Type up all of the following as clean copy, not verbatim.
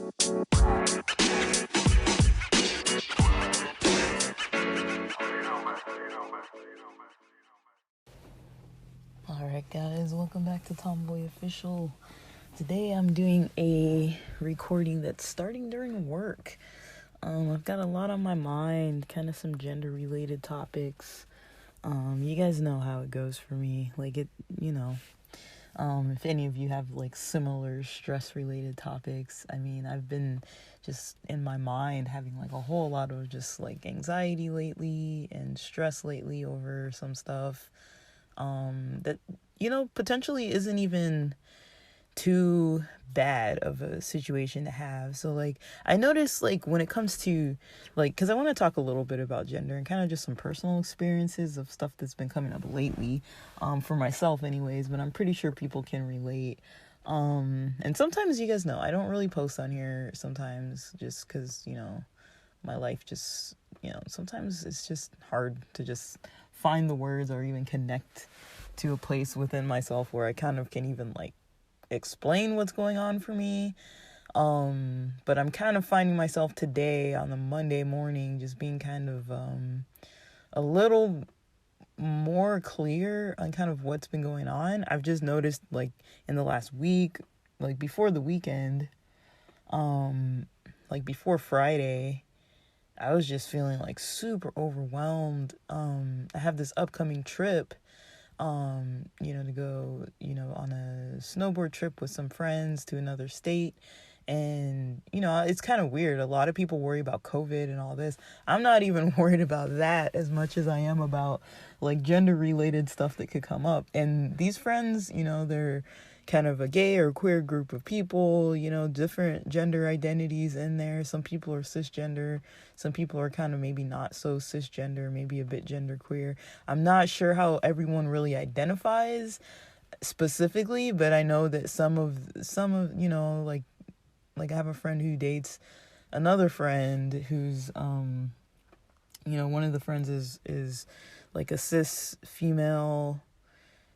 Alright guys, welcome back to Tomboy Official. Today I'm doing a recording that's starting during work. I've got a lot on my mind, kind of some gender related topics. You guys know how it goes for me. If any of you have like similar stress related topics, I've been just in my mind having like a whole lot of just like anxiety lately and stress lately over some stuff that potentially isn't even too bad of a situation to have. So like I noticed like when it comes to like, because I want to talk a little bit about gender and kind of just some personal experiences of stuff that's been coming up lately, for myself anyways, but I'm pretty sure people can relate. And sometimes, you guys know, I don't really post on here sometimes just because my life just sometimes it's just hard to just find the words or even connect to a place within myself where I kind of can even like explain what's going on for me. But I'm kind of finding myself today on the Monday morning just being kind of a little more clear on kind of what's been going on. I've just noticed like in the last week, like before the weekend, like before Friday, I was just feeling like super overwhelmed. I have this upcoming trip, to go, on a snowboard trip with some friends to another state. And, it's kind of weird. A lot of people worry about COVID and all this. I'm not even worried about that as much as I am about like gender related stuff that could come up. And these friends, they're kind of a gay or queer group of people, different gender identities in there. Some people are cisgender. Some people are kind of maybe not so cisgender, maybe a bit genderqueer. I'm not sure how everyone really identifies specifically, but I know that some of, like I have a friend who dates another friend who's, one of the friends is like a cis female,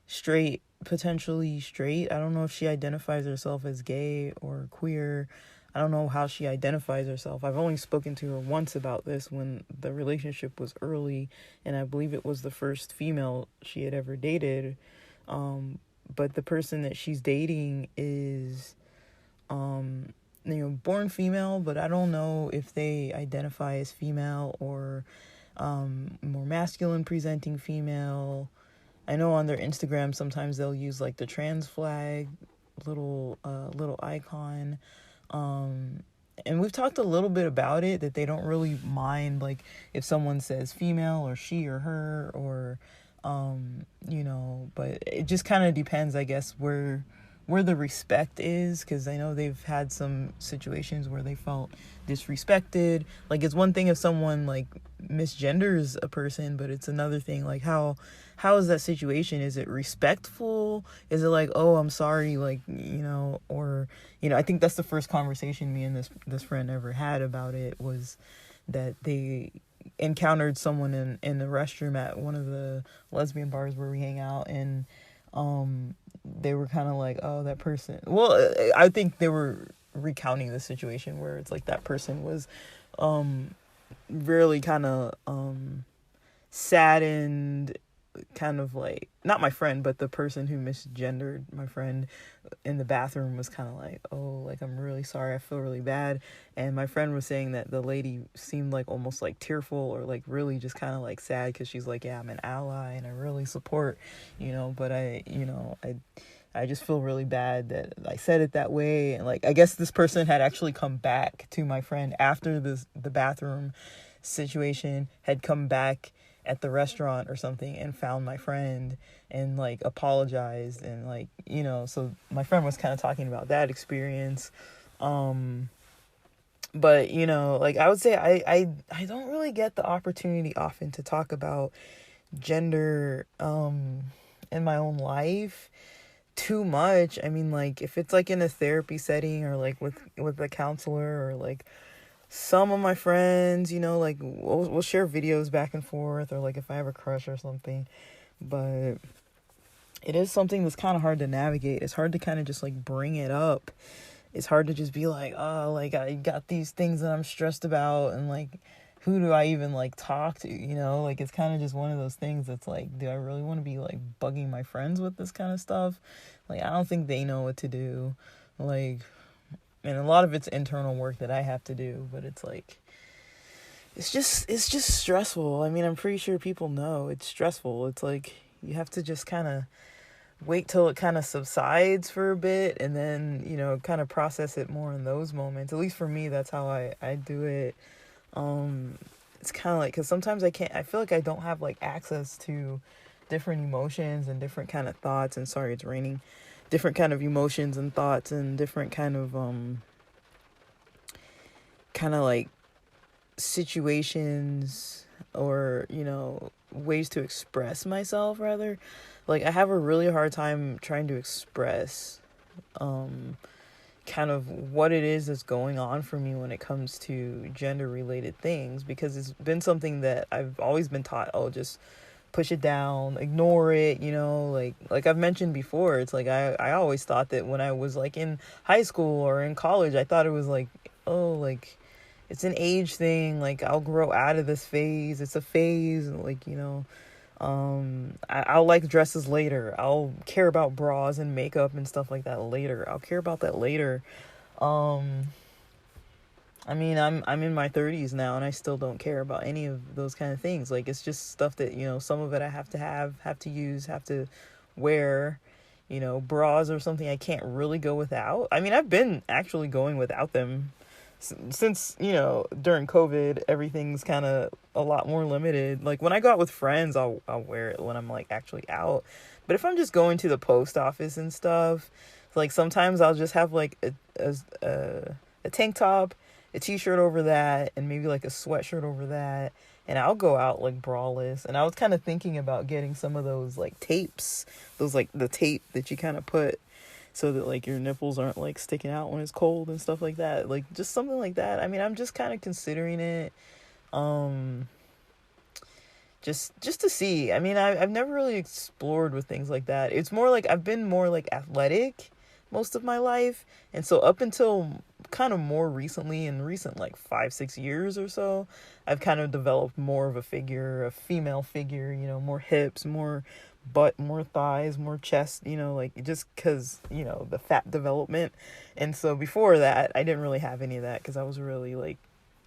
straight, potentially straight. I don't know if she identifies herself as gay or queer. I don't know how she identifies herself. I've only spoken to her once about this when the relationship was early, and I believe it was the first female she had ever dated. But the person that she's dating is, born female, but I don't know if they identify as female or more masculine presenting female. I know on their Instagram sometimes they'll use like the trans flag little icon. And we've talked a little bit about it, that they don't really mind like if someone says female or she or her or but it just kind of depends, I guess, where the respect is, because I know they've had some situations where they felt disrespected. Like, it's one thing if someone like misgenders a person, but it's another thing like how is that situation? Is it respectful? Is it like, oh, I'm sorry, like, or I think that's the first conversation me and this friend ever had about it, was that they encountered someone in the restroom at one of the lesbian bars where we hang out, and they were kind of like, oh, that person, well, I think they were recounting the situation where it's like that person was really kind of saddened, kind of like, not my friend, but the person who misgendered my friend in the bathroom was kind of like, oh, like, I'm really sorry, I feel really bad. And my friend was saying that the lady seemed like almost like tearful or like really just kind of like sad, because she's like, yeah, I'm an ally and I really support, but I just feel really bad that I said it that way. And like, I guess this person had actually come back to my friend after the bathroom situation, had come back at the restaurant or something and found my friend and like apologized, and like, so my friend was kind of talking about that experience. But like, I would say I don't really get the opportunity often to talk about gender in my own life too much. I mean, like, if it's like in a therapy setting or like with a counselor, or like some of my friends, like we'll share videos back and forth, or like if I have a crush or something. But it is something that's kind of hard to navigate. It's hard to kind of just like bring it up it's hard to just be like, oh, like I got these things that I'm stressed about, and like who do I even like talk to, you know? Like it's kind of just one of those things that's like, do I really want to be like bugging my friends with this kind of stuff? Like I don't think they know what to do. Like, and a lot of it's internal work that I have to do, but it's like it's just stressful. I mean, I'm pretty sure people know it's stressful. It's like you have to just kind of wait till it kind of subsides for a bit, and then, you know, kind of process it more in those moments. At least for me, that's how I do it. It's kind of like, because sometimes I feel like I don't have like access to different emotions and different kind of thoughts, and sorry, it's raining, different kind of emotions and thoughts and different kind of like situations, or, you know, ways to express myself rather. Like I have a really hard time trying to express kind of what it is that's going on for me when it comes to gender related things, because it's been something that I've always been taught, oh, just push it down, ignore it, you know, like I've mentioned before, it's like I always thought that when I was like in high school or in college, I thought it was like, oh, like it's an age thing, like I'll grow out of this phase, it's a phase, like, you know, I'll like dresses later, I'll care about bras and makeup and stuff like that later, I'll care about that later. um I mean, I'm in my 30s now, and I still don't care about any of those kind of things. Like it's just stuff that, you know, some of it I have to use, have to wear. You know, bras or something I can't really go without. I mean, I've been actually going without them since, you know, during COVID, everything's kind of a lot more limited. Like when I go out with friends, I'll wear it when I'm like actually out. But if I'm just going to the post office and stuff, like sometimes I'll just have like a tank top, a t-shirt over that, and maybe like a sweatshirt over that, and I'll go out like braless. And I was kind of thinking about getting some of those like tapes, those like the tape that you kind of put so that like your nipples aren't like sticking out when it's cold and stuff like that, like just something like that. I mean, I'm just kind of considering it, um just to see. I mean, I've never really explored with things like that. It's more like I've been more like athletic most of my life, and so up until kind of more recently, in recent like 5-6 years or so, I've kind of developed more of a female figure, you know, more hips, more butt, more thighs, more chest, you know, like just because, you know, the fat development. And so before that, I didn't really have any of that because I was really like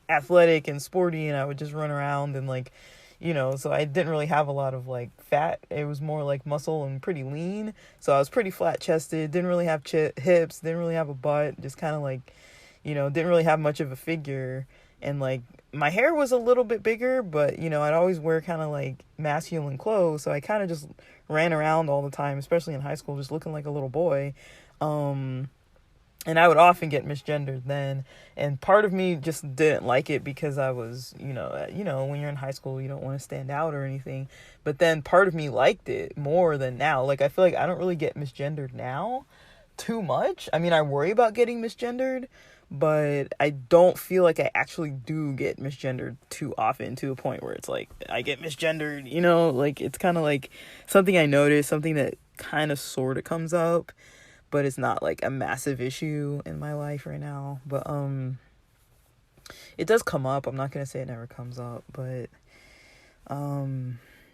athletic and sporty, and I would just run around and like, you know, so I didn't really have a lot of like fat. It was more like muscle and pretty lean. So I was pretty flat chested, didn't really have hips, didn't really have a butt, just kind of like, you know, didn't really have much of a figure. And like my hair was a little bit bigger, but, you know, I'd always wear kind of like masculine clothes. So I kind of just ran around all the time, especially in high school, just looking like a little boy. And I would often get misgendered then, and part of me just didn't like it because I was, you know, when you're in high school, you don't want to stand out or anything. But then part of me liked it more than now. Like I feel like I don't really get misgendered now too much. I mean, I worry about getting misgendered, but I don't feel like I actually do get misgendered too often, to a point where it's like I get misgendered, you know, like it's kind of like something I notice, something that kind of sort of comes up, but it's not like a massive issue in my life right now. But it does come up. I'm not gonna say it never comes up, but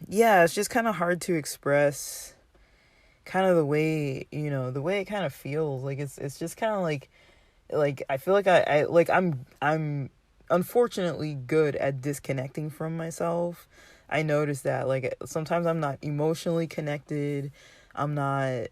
yeah, it's just kind of hard to express kind of the way, you know, the way it kind of feels. Like it's just kind of like I feel like I like I'm unfortunately good at disconnecting from myself. I notice that like sometimes I'm not emotionally connected. I'm not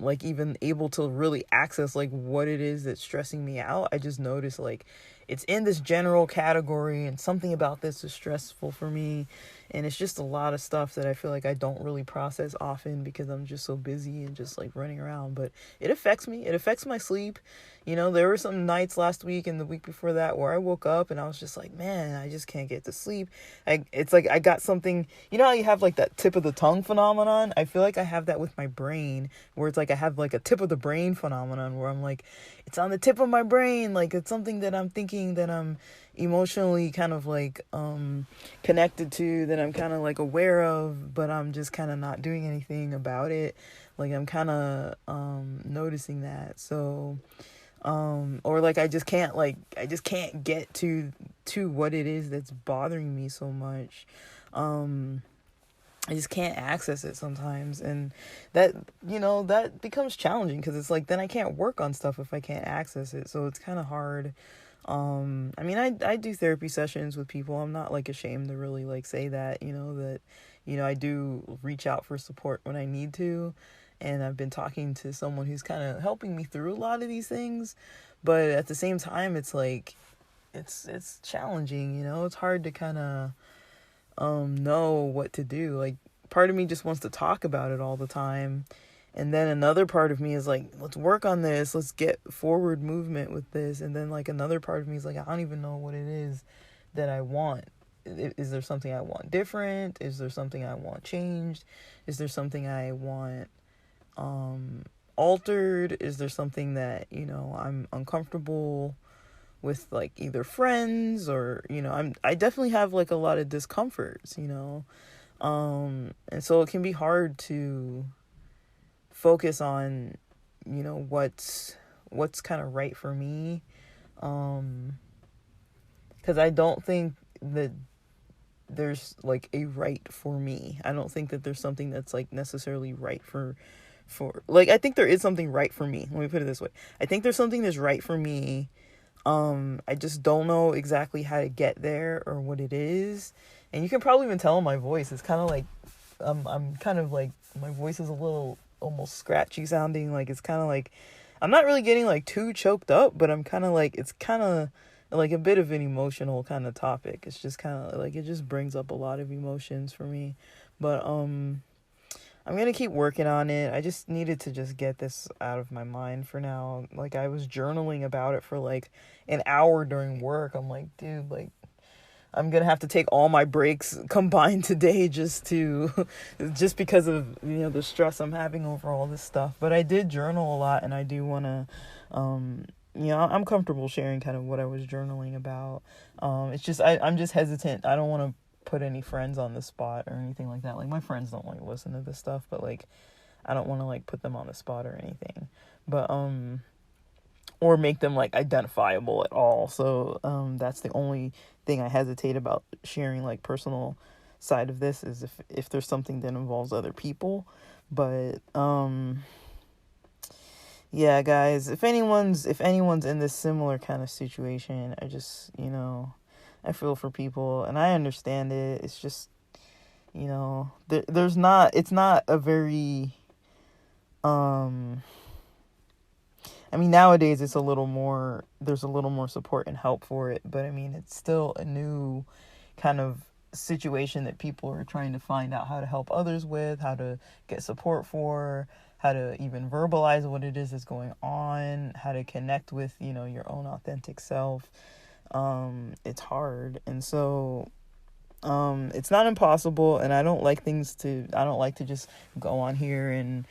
like even able to really access like what it is that's stressing me out. I just notice like it's in this general category, and something about this is stressful for me, and it's just a lot of stuff that I feel like I don't really process often because I'm just so busy and just like running around. But it affects me. It affects my sleep. You know, there were some nights last week and the week before that where I woke up and I was just like, man, I just can't get to sleep. It's like I got something, you know how you have like that tip of the tongue phenomenon? I feel like I have that with my brain, where it's like I have like a tip of the brain phenomenon where I'm like, it's on the tip of my brain. Like it's something that I'm thinking, that I'm emotionally kind of like connected to, that I'm kind of like aware of, but I'm just kind of not doing anything about it. Like I'm kind of noticing that. So Or like I just can't get to what it is that's bothering me so much. I just can't access it sometimes, and that that becomes challenging because it's like then I can't work on stuff if I can't access it, so it's kind of hard. I mean, I do therapy sessions with people. I'm not like ashamed to really like say that, that I do reach out for support when I need to, and I've been talking to someone who's kind of helping me through a lot of these things, but at the same time it's like it's challenging, it's hard to kind of know what to do. Like, part of me just wants to talk about it all the time, and then another part of me is like, let's work on this, let's get forward movement with this. And then like another part of me is like, I don't even know what it is that I want. Is there something I want different? Is there something I want changed? Is there something I want altered? Is there something that I'm uncomfortable with, like either friends or I definitely have like a lot of discomforts, and so it can be hard to focus on what's kind of right for me, because I don't think that there's like a right for me. I don't think that there's something that's like necessarily right for like, I think there is something right for me. Let me put it this way. I think there's something that's right for me. I just don't know exactly how to get there or what it is. And you can probably even tell in my voice. It's kind of like, I'm kind of like, my voice is a little almost scratchy sounding. Like, it's kind of like, I'm not really getting like too choked up, but I'm kind of like, it's kind of like a bit of an emotional kind of topic. It's just kind of like, it just brings up a lot of emotions for me. But, I'm going to keep working on it. I just needed to just get this out of my mind for now. Like, I was journaling about it for like an hour during work. I'm like, dude, like, I'm going to have to take all my breaks combined today just because of, the stress I'm having over all this stuff. But I did journal a lot, and I do want to, I'm comfortable sharing kind of what I was journaling about. It's just, I'm just hesitant. I don't want to put any friends on the spot or anything like that. Like, my friends don't like listen to this stuff, but like, I don't want to like put them on the spot or anything, but or make them like identifiable at all. So that's the only thing I hesitate about sharing, like personal side of this, is if there's something that involves other people. But yeah, guys, if anyone's in this similar kind of situation, I just I feel for people, and I understand it. It's just, it's not a very, I mean, nowadays there's a little more support and help for it, but I mean, it's still a new kind of situation that people are trying to find out how to help others with, how to get support for, how to even verbalize what it is that's going on, how to connect with, your own authentic self. It's hard. And so it's not impossible, and I don't like to just go on here and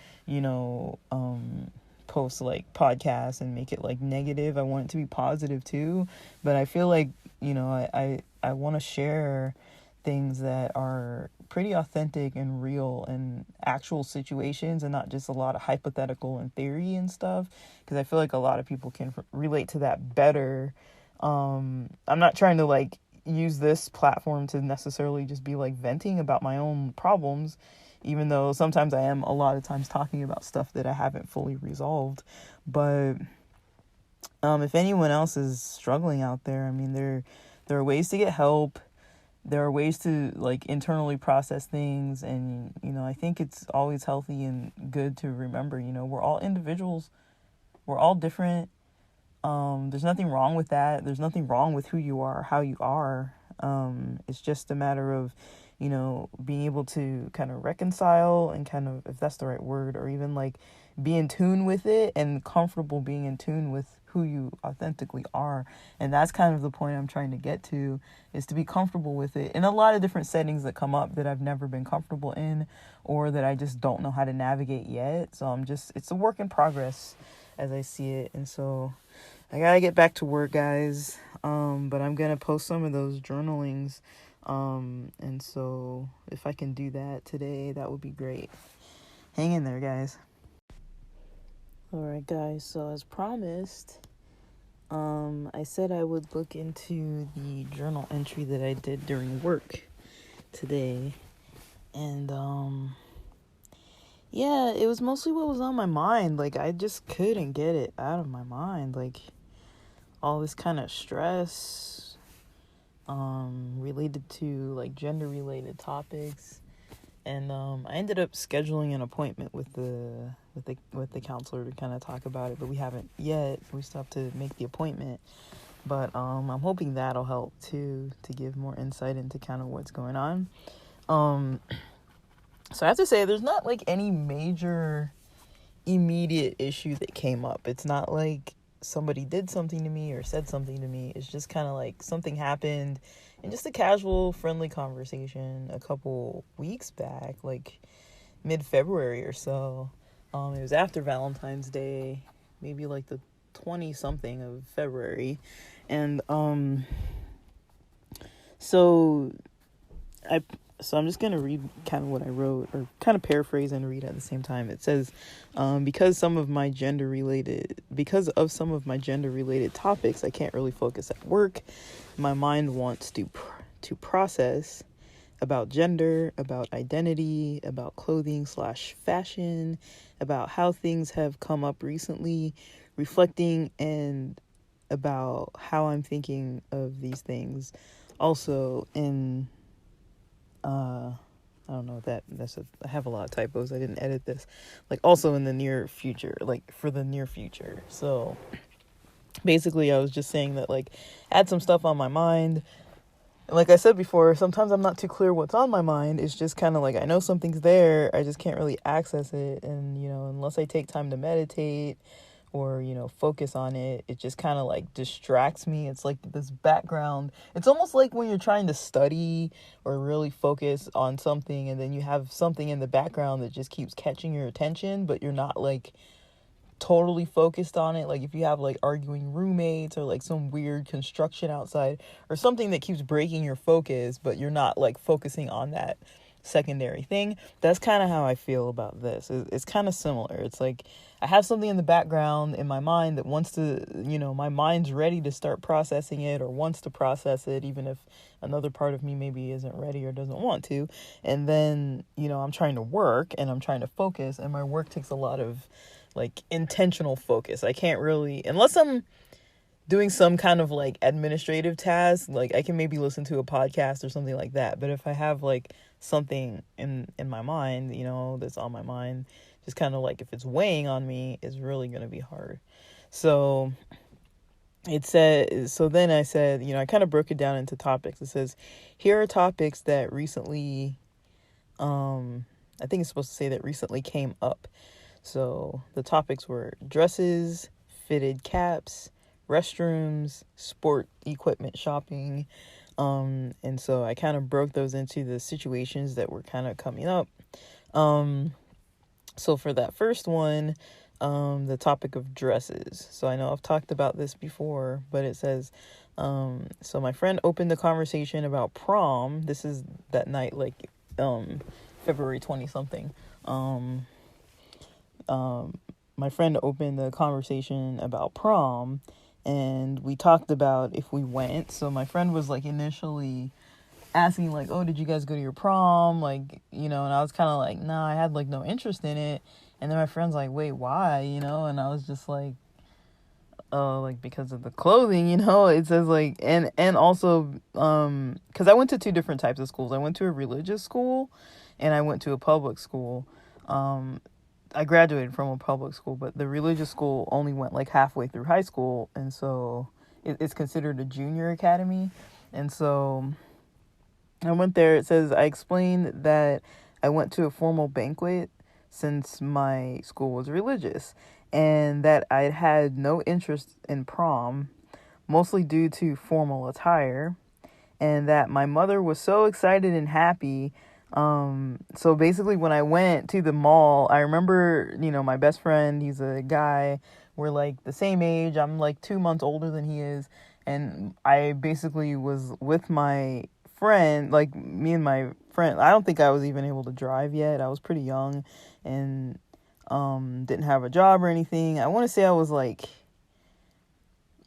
post like podcasts and make it like negative. I want it to be positive too, but I feel like I want to share things that are pretty authentic and real and actual situations, and not just a lot of hypothetical and theory and stuff, because I feel like a lot of people can relate to that better. I'm not trying to like use this platform to necessarily just be like venting about my own problems, even though sometimes I am a lot of times talking about stuff that I haven't fully resolved. But if anyone else is struggling out there, I mean, there are ways to get help. There are ways to like internally process things, and I think it's always healthy and good to remember, we're all individuals, we're all different. There's nothing wrong with that. There's nothing wrong with who you are, how you are. It's just a matter of, being able to kind of reconcile and kind of, if that's the right word, or even like be in tune with it and comfortable being in tune with who you authentically are. And that's kind of the point I'm trying to get to, is to be comfortable with it in a lot of different settings that come up that I've never been comfortable in, or that I just don't know how to navigate yet. So it's a work in progress as I see it. And so I gotta get back to work, guys. But I'm gonna post some of those journalings. And so if I can do that today, that would be great. Hang in there, guys. Alright, guys, so as promised, I said I would look into the journal entry that I did during work today. And, yeah, it was mostly what was on my mind. Like, I just couldn't get it out of my mind. Like, all this kind of stress, related to, like, gender-related topics. And, I ended up scheduling an appointment with the counselor to kind of talk about it, but we haven't yet. We still have to make the appointment. But I'm hoping that'll help too, to give more insight into kind of what's going on. So I have to say, there's not like any major immediate issue that came up. It's not like somebody did something to me or said something to me. It's just kind of like something happened in just a casual, friendly conversation a couple weeks back, like mid-February or so. It was after Valentine's Day, maybe like the 20-something of February. And so I'm just going to read kind of what I wrote, or kind of paraphrase and read at the same time. It says, because of some of my gender related topics, I can't really focus at work. My mind wants to process about gender, about identity, about clothing/fashion, about how things have come up recently, reflecting, and about how I'm thinking of these things. Also, I don't know what I have a lot of typos. I didn't edit this. Like, also in the near future, like for the near future. So basically I was just saying that, like, I had some stuff on my mind. Like I said before, sometimes I'm not too clear what's on my mind. It's just kind of like, I know something's there, I just can't really access it. And, unless I take time to meditate or, focus on it, it just kind of like distracts me. It's like this background. It's almost like when you're trying to study or really focus on something, and then you have something in the background that just keeps catching your attention, but you're not like totally focused on it. Like if you have like arguing roommates or like some weird construction outside or something that keeps breaking your focus, but you're not like focusing on that secondary thing. That's kind of how I feel about this. It's kind of similar. It's like I have something in the background in my mind that wants to, my mind's ready to start processing it or wants to process it, even if another part of me maybe isn't ready or doesn't want to. And then, I'm trying to work and I'm trying to focus, and my work takes a lot of like intentional focus. I can't really, unless I'm doing some kind of like administrative task, like I can maybe listen to a podcast or something like that. But if I have like something in my mind, that's on my mind, just kind of like if it's weighing on me, it's really going to be hard. So then I said, I kind of broke it down into topics. It says, here are topics that recently, I think it's supposed to say that recently came up. So the topics were dresses, fitted caps, restrooms, sport equipment shopping. And so I kind of broke those into the situations that were kind of coming up. So for that first one, the topic of dresses. So I know I've talked about this before, but it says, so my friend opened the conversation about prom. This is that night, like, February 20 something. My friend opened the conversation about prom, and we talked about if we went. So my friend was like initially asking like, oh, did you guys go to your prom? Like, and I was kind of like, nah, I had like no interest in it. And then my friend's like, wait, why? And I was just like, oh, like because of the clothing, it says like, and also, cause I went to two different types of schools. I went to a religious school and I went to a public school. I graduated from a public school, but the religious school only went like halfway through high school. And so it's considered a junior academy. And so I went there. It says, I explained that I went to a formal banquet since my school was religious, and that I had no interest in prom, mostly due to formal attire, and that my mother was so excited and happy. So basically when I went to the mall, I remember, my best friend, he's a guy, we're like the same age. I'm like 2 months older than he is. And I basically was with my friend, like me and my friend. I don't think I was even able to drive yet. I was pretty young and, didn't have a job or anything. I want to say I was like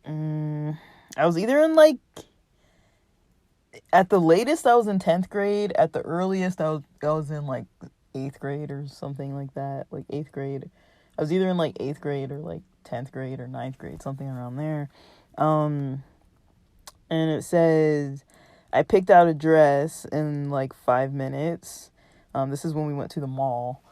I was either in like, at the latest I was in 10th grade. At the earliest I was in like 8th grade or something like that. Like 8th grade. I was either in like 8th grade or like 10th grade or 9th grade, something around there. And it says, I picked out a dress in like 5 minutes. This is when we went to the mall.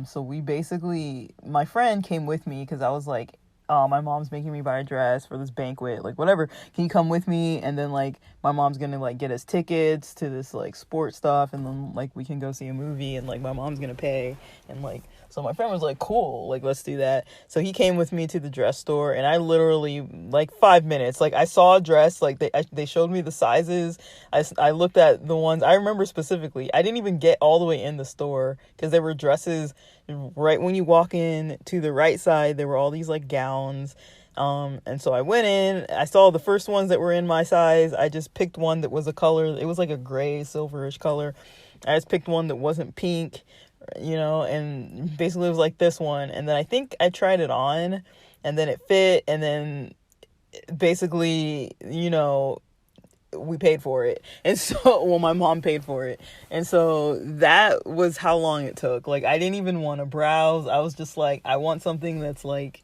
So we basically, my friend came with me because I was like, oh, my mom's making me buy a dress for this banquet, like whatever. Can you come with me? And then like my mom's gonna like get us tickets to this like sports stuff, and then like we can go see a movie, and like my mom's gonna pay, and like, so my friend was like, cool, like let's do that. So he came with me to the dress store, and I literally, like 5 minutes, like I saw a dress, like they showed me the sizes. I looked at the ones I remember specifically. I didn't even get all the way in the store because there were dresses right when you walk in. To the right side there were all these like gowns, and so I went in, I saw the first ones that were in my size. I just picked one that was a color, it was like a gray silverish color. I just picked one that wasn't pink, and basically it was like this one, and then I think I tried it on, and then it fit, and then basically, we paid for it. And so, well, my mom paid for it. And so that was how long it took. Like, I didn't even want to browse. I was just like, I want something that's like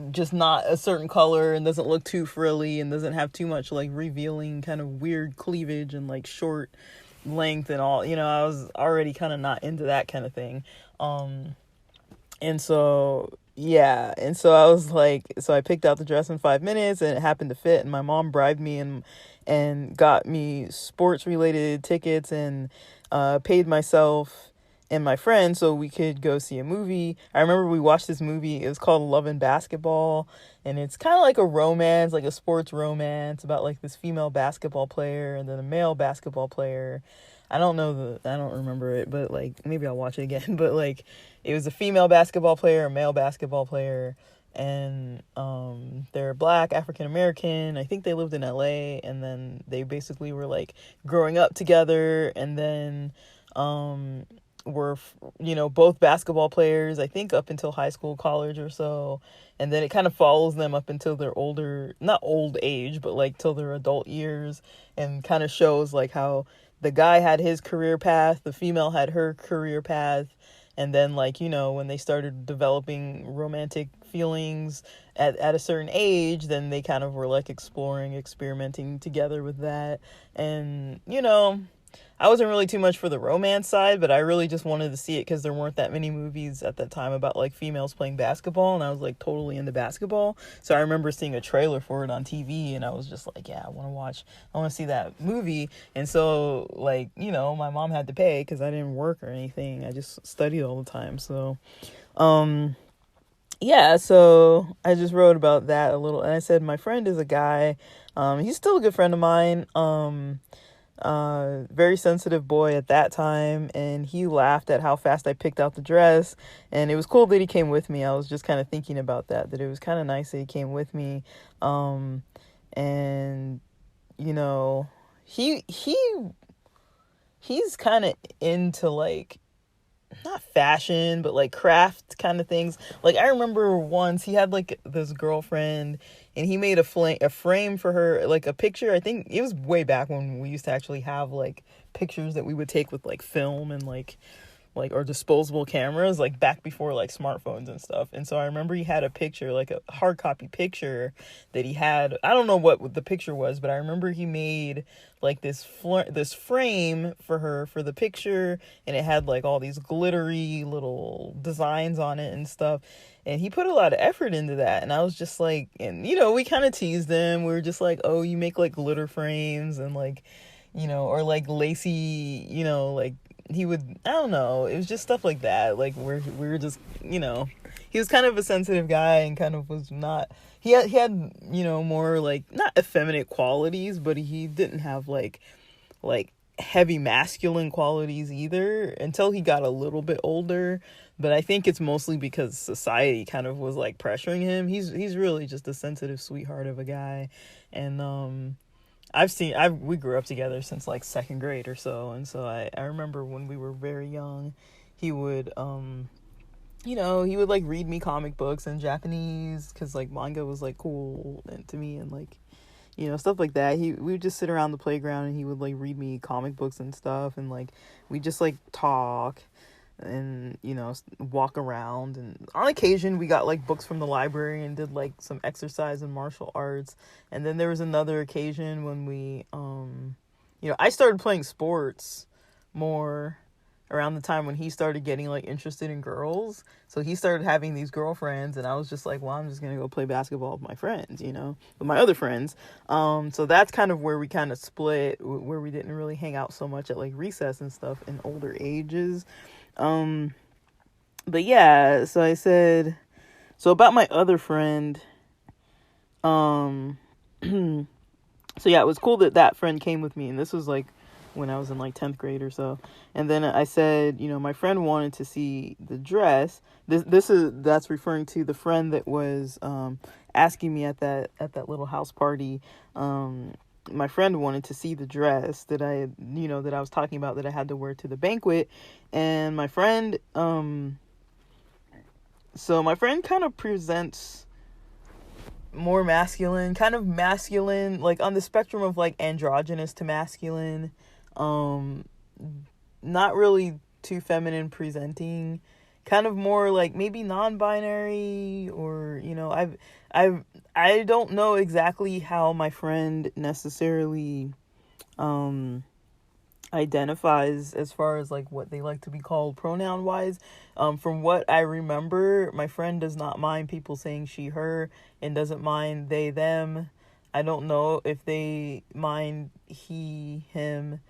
just not a certain color and doesn't look too frilly and doesn't have too much like revealing kind of weird cleavage and like short length and all. I was already kind of not into that kind of thing. And so, yeah. And so I was like, so I picked out the dress in 5 minutes, and it happened to fit, and my mom bribed me and got me sports related tickets, and paid myself and my friend so we could go see a movie. I remember we watched this movie. It was called Love and Basketball, and it's kind of like a romance, like a sports romance about like this female basketball player and then a male basketball player. I don't remember it, but like maybe I'll watch it again. But like, it was a female basketball player, a male basketball player, and they're Black, African American. I think they lived in LA, and then they basically were like growing up together, and then were both basketball players, I think up until high school, college or so. And then it kind of follows them up until their older, not old age, but like till their adult years, and kind of shows like how the guy had his career path, the female had her career path, and then like, when they started developing romantic feelings at a certain age, then they kind of were like experimenting together with that. And I wasn't really too much for the romance side, but I really just wanted to see it because there weren't that many movies at that time about like females playing basketball, and I was like totally into basketball. So I remember seeing a trailer for it on TV, and I was just like, yeah, I want to see that movie. And so like, my mom had to pay because I didn't work or anything. I just studied all the time. So yeah, so I just wrote about that a little, and I said my friend is a guy. He's still a good friend of mine. Very sensitive boy at that time, and he laughed at how fast I picked out the dress, and it was cool that he came with me. I was just kind of thinking about that it was kind of nice that he came with me. And he's kind of into like, not fashion, but like craft kind of things. Like, I remember once he had like this girlfriend, and he made a frame for her, like a picture. I think it was way back when we used to actually have like pictures that we would take with like film and like or disposable cameras, like back before like smartphones and stuff. And so I remember he had a picture, like a hard copy picture that he had. I don't know what the picture was, but I remember he made like this frame for her for the picture, and it had like all these glittery little designs on it and stuff. And he put a lot of effort into that. And I was just like, and we kind of teased him. We were just like, oh, you make like glitter frames and like, or like lacy, like he would, I don't know, it was just stuff like that, like where we were just, he was kind of a sensitive guy and kind of was not, he had more like, not effeminate qualities, but he didn't have like heavy masculine qualities either until he got a little bit older. But I think it's mostly because society kind of was like pressuring him. He's really just a sensitive sweetheart of a guy. And we grew up together since like second grade or so, and so I remember when we were very young, he would he would like read me comic books in Japanese because like manga was like cool and to me, and like stuff like that. We would just sit around the playground and he would like read me comic books and stuff, and like we just like talk and walk around, and on occasion we got like books from the library and did like some exercise in martial arts. And then there was another occasion when we I started playing sports more around the time when he started getting like interested in girls. So he started having these girlfriends, and I was just like, well, I'm just gonna go play basketball with my friends, with my other friends. So that's kind of where we kind of split, where we didn't really hang out so much at like recess and stuff in older ages. But yeah, so I said, so about my other friend, so yeah, it was cool that friend came with me, and this was like when I was in like 10th grade or so. And then I said, my friend wanted to see the dress. That's referring to the friend that was asking me at that little house party. My friend wanted to see the dress that I that I was talking about that I had to wear to the banquet. And my friend so my friend kind of presents more masculine, kind of masculine, like on the spectrum of like androgynous to masculine. Not really too feminine presenting, kind of more like maybe non-binary, or I don't know exactly how my friend necessarily identifies as far as like what they like to be called pronoun wise. From what I remember, my friend does not mind people saying she, her, and doesn't mind they, them. I don't know if they mind he, him.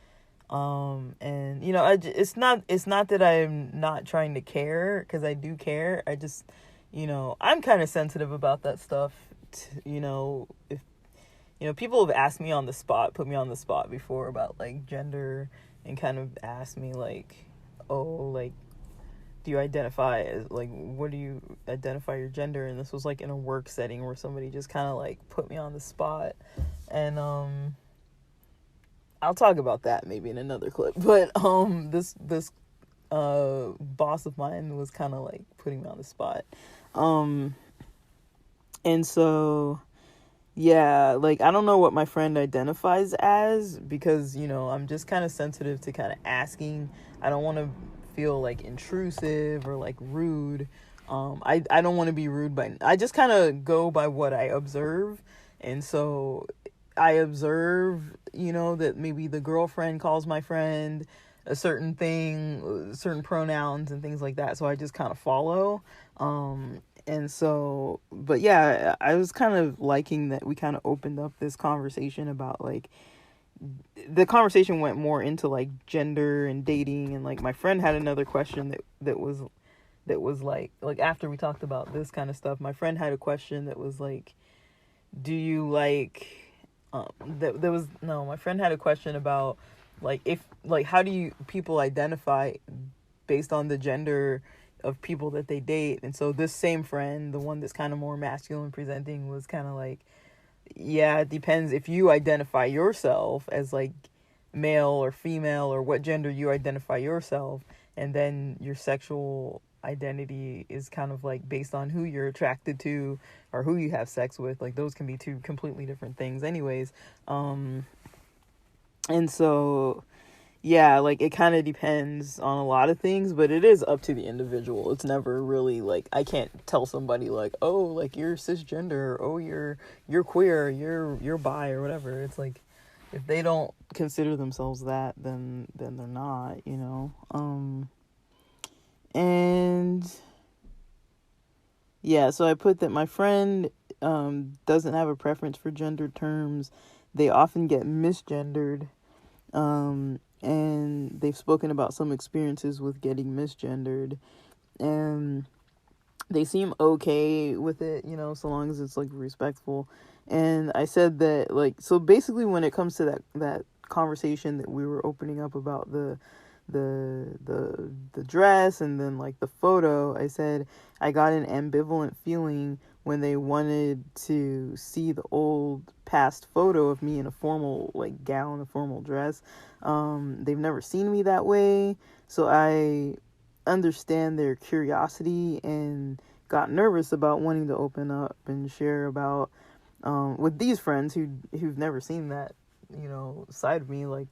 And it's not that I'm not trying to care, because I do care. I just I'm kind of sensitive about that stuff. If people have asked me on the spot, put me on the spot before about like gender, and kind of asked me like, oh, like, do you identify as like, what do you identify your gender? And this was like in a work setting where somebody just kind of like put me on the spot. And I'll talk about that maybe in another clip. But this boss of mine was kind of like putting me on the spot. And so yeah, like I don't know what my friend identifies as, because I'm just kind of sensitive to kind of asking. I don't want to feel like intrusive or like rude. I don't want to be rude, but I just kind of go by what I observe. And so I observe, that maybe the girlfriend calls my friend a certain thing, certain pronouns and things like that. So I just kind of follow. And so, but yeah, I was kind of liking that we kind of opened up this conversation about like, the conversation went more into like gender and dating, and like my friend had another question that was like after we talked about this kind of stuff, my friend had a question that was like, do you like my friend had a question about like, if like, how do you people identify based on the gender of people that they date? And so this same friend, the one that's kind of more masculine presenting, was kind of like, yeah, it depends if you identify yourself as like male or female, or what gender you identify yourself, and then your sexual identity is kind of like based on who you're attracted to or who you have sex with. Like those can be two completely different things anyways. And so yeah, like it kind of depends on a lot of things, but it is up to the individual. It's never really like, I can't tell somebody like, oh, like you're cisgender, or, oh, you're queer, you're bi, or whatever. It's like, if they don't consider themselves that, then they're not, and yeah, so I put that my friend doesn't have a preference for gender terms. They often get misgendered. And they've spoken about some experiences with getting misgendered, and they seem okay with it, so long as it's like respectful. And I said that, like, so basically when it comes to that conversation that we were opening up about the dress and then like the photo, I said I got an ambivalent feeling when they wanted to see the old past photo of me in a formal like gown, a formal dress. They've never seen me that way, so I understand their curiosity and got nervous about wanting to open up and share about with these friends who've never seen that, side of me, like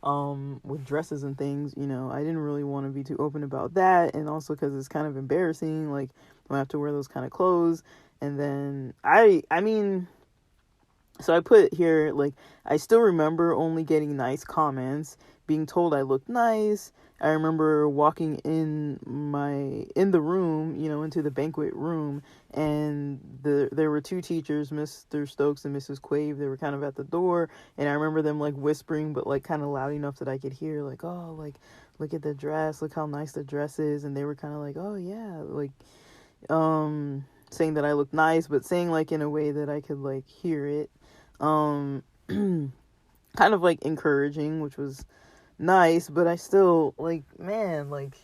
with dresses and things. I didn't really want to be too open about that, and also because it's kind of embarrassing, like when I have to wear those kind of clothes. And then I mean, so I put here, like, I still remember only getting nice comments, being told I looked nice. I remember walking in the room, into the banquet room, and there were two teachers, Mr. Stokes and Mrs. Quave. They were kind of at the door, and I remember them, like, whispering, but, like, kind of loud enough that I could hear, like, oh, like, look at the dress, look how nice the dress is. And they were kind of like, oh, yeah, like, saying that I looked nice, but saying, like, in a way that I could, like, hear it. Kind of, like, encouraging, which was nice, but I still, like, man, like,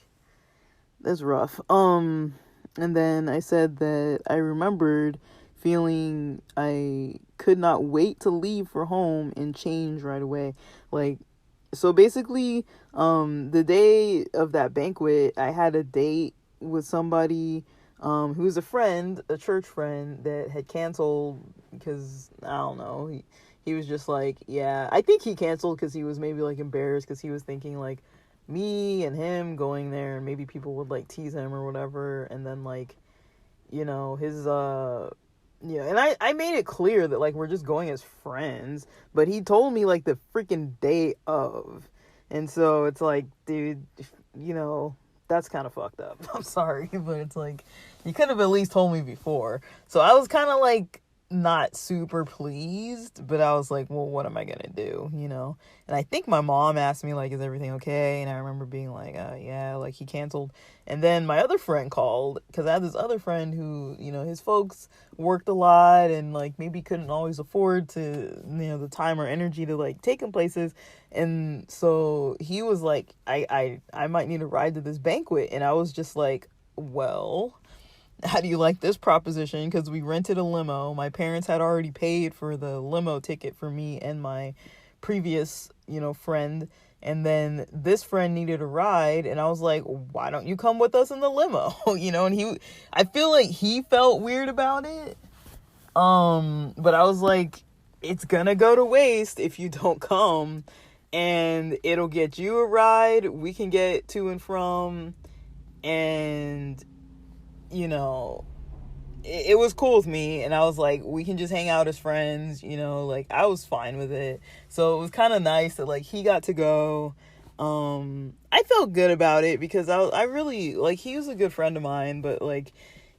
that's rough. And then I said that I remembered feeling I could not wait to leave for home and change right away. Like, so basically, the day of that banquet, I had a date with somebody who was a church friend that had canceled because, I don't know, he was just like, yeah, I think he canceled because he was maybe, like, embarrassed because he was thinking, like, me and him going there and maybe people would, like, tease him or whatever. And then, like, his, and I made it clear that, like, we're just going as friends, but he told me, like, the freaking day of. And so it's like, dude, that's kind of fucked up. I'm sorry, but it's like, you could have at least told me before. So I was kind of, like, not super pleased, but I was like, well, what am I gonna do, And I think my mom asked me, like, is everything okay? And I remember being like, yeah, like, he canceled. And then my other friend called, because I had this other friend who, his folks worked a lot and, like, maybe couldn't always afford to, the time or energy to, like, take him places. And so he was like, I might need a ride to this banquet. And I was just like, well, how do you like this proposition? Because we rented a limo. My parents had already paid for the limo ticket for me and my previous, friend. And then this friend needed a ride. And I was like, why don't you come with us in the limo? And I feel like he felt weird about it. But I was like, it's gonna go to waste if you don't come. And it'll get you a ride. We can get to and from. And it was cool with me, and I was like, we can just hang out as friends, like, I was fine with it. So it was kind of nice that, like, he got to go. I felt good about it because I really, like, he was a good friend of mine, but, like,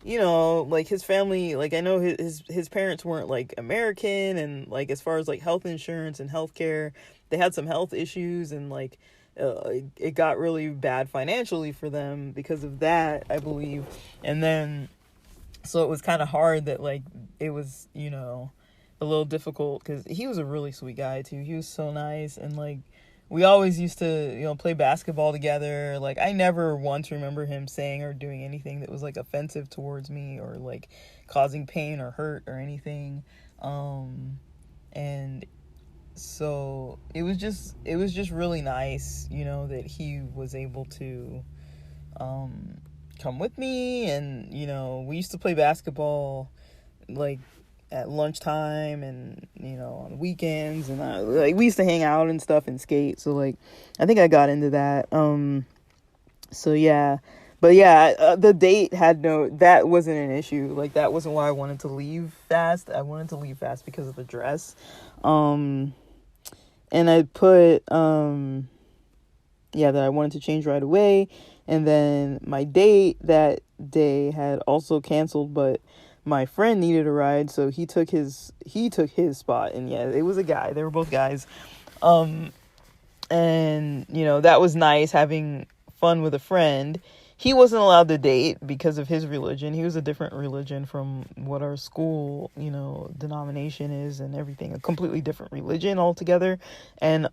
like, his family, like, I know his parents weren't, like, American, and, like, as far as, like, health insurance and healthcare, they had some health issues, and, like, it got really bad financially for them because of that, I believe. And then, so it was kind of hard that, like, it was, a little difficult because he was a really sweet guy too. He was so nice. And, like, we always used to, play basketball together. Like, I never once remember him saying or doing anything that was, like, offensive towards me or, like, causing pain or hurt or anything. And so it was just really nice, that he was able to come with me. And, we used to play basketball, like, at lunchtime and, on weekends. And, like, we used to hang out and stuff and skate. So, like, I think I got into that. So, yeah. But, yeah, the date that wasn't an issue. Like, that wasn't why I wanted to leave fast. I wanted to leave fast because of the dress. And I put, that I wanted to change right away. And then my date that day had also canceled, but my friend needed a ride, so he took his spot. And yeah, it was a guy. They were both guys. And, that was nice, having fun with a friend. He wasn't allowed to date because of his religion. He was a different religion from what our school, denomination is and everything. A completely different religion altogether. And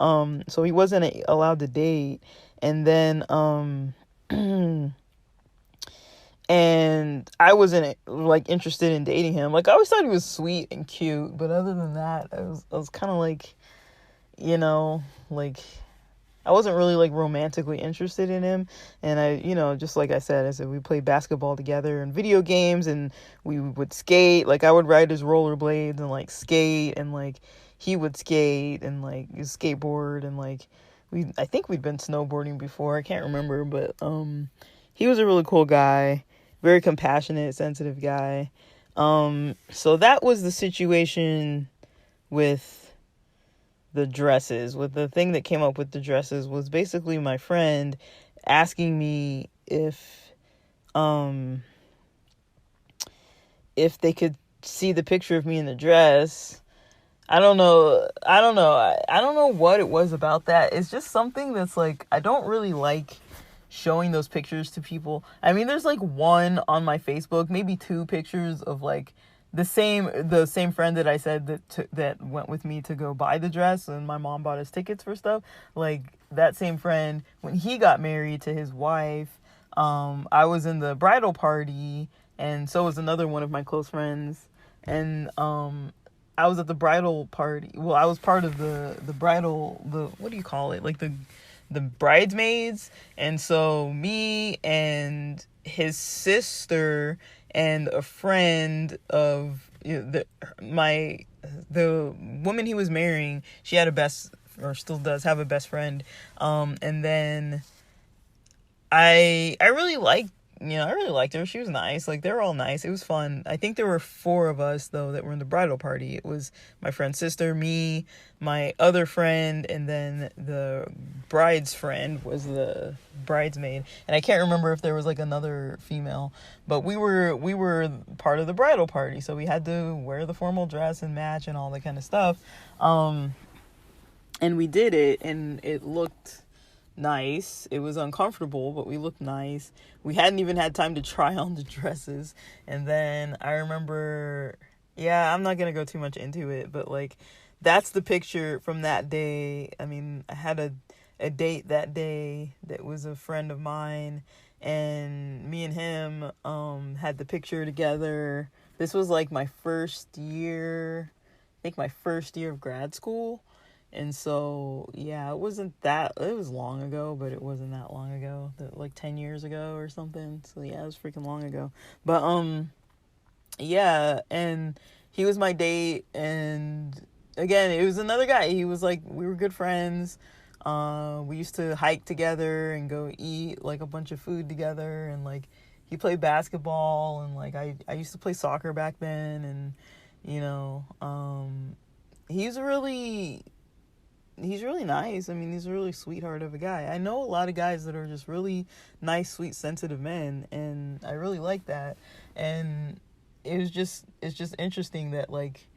so he wasn't allowed to date. And then and I wasn't, like, interested in dating him. Like, I always thought he was sweet and cute, but other than that, I was kind of like, like, I wasn't really like romantically interested in him. And I, just like I said we played basketball together and video games, and we would skate. Like I would ride his rollerblades and like skate, and like he would skate and like skateboard, and like I think we'd been snowboarding before. I can't remember, but he was a really cool guy, very compassionate, sensitive guy. So that was the situation with the dresses. With the thing that came up with the dresses was basically my friend asking me if they could see the picture of me in the dress. I don't know. I don't know what it was about that. It's just something that's like, I don't really like showing those pictures to people. I mean, there's like one on my Facebook, maybe two pictures of like the same friend that I said that went with me to go buy the dress, and my mom bought us tickets for stuff. Like that same friend, when he got married to his wife, I was in the bridal party, and so was another one of my close friends, and I was at the bridal party. Well, I was part of the bridal, what do you call it? Like the bridesmaids. And so me and his sister and a friend of the woman he was marrying, she had or still does have a best friend. And then I really liked her. She was nice. Like, they were all nice. It was fun. I think there were 4 of us, though, that were in the bridal party. It was my friend's sister, me, my other friend, and then the bride's friend was the bridesmaid. And I can't remember if there was, like, another female. But we were part of the bridal party, so we had to wear the formal dress and match and all that kind of stuff. And we did it, and it looked nice. It was uncomfortable, but we looked nice. We hadn't even had time to try on the dresses. And then I remember, I'm not gonna go too much into it, but like, that's the picture from that day. I mean, I had a date that day that was a friend of mine, and me and him had the picture together. This was like my first year of grad school. And so, it was long ago, but it wasn't that long ago, like 10 years ago or something. So it was freaking long ago. But, and he was my date, and again, it was another guy. He was like, we were good friends. We used to hike together and go eat like a bunch of food together, and like, he played basketball, and like, I used to play soccer back then, and, he's really nice. I mean, he's a really sweetheart of a guy. I know a lot of guys that are just really nice, sweet, sensitive men, and I really like that. And it's just interesting that, like,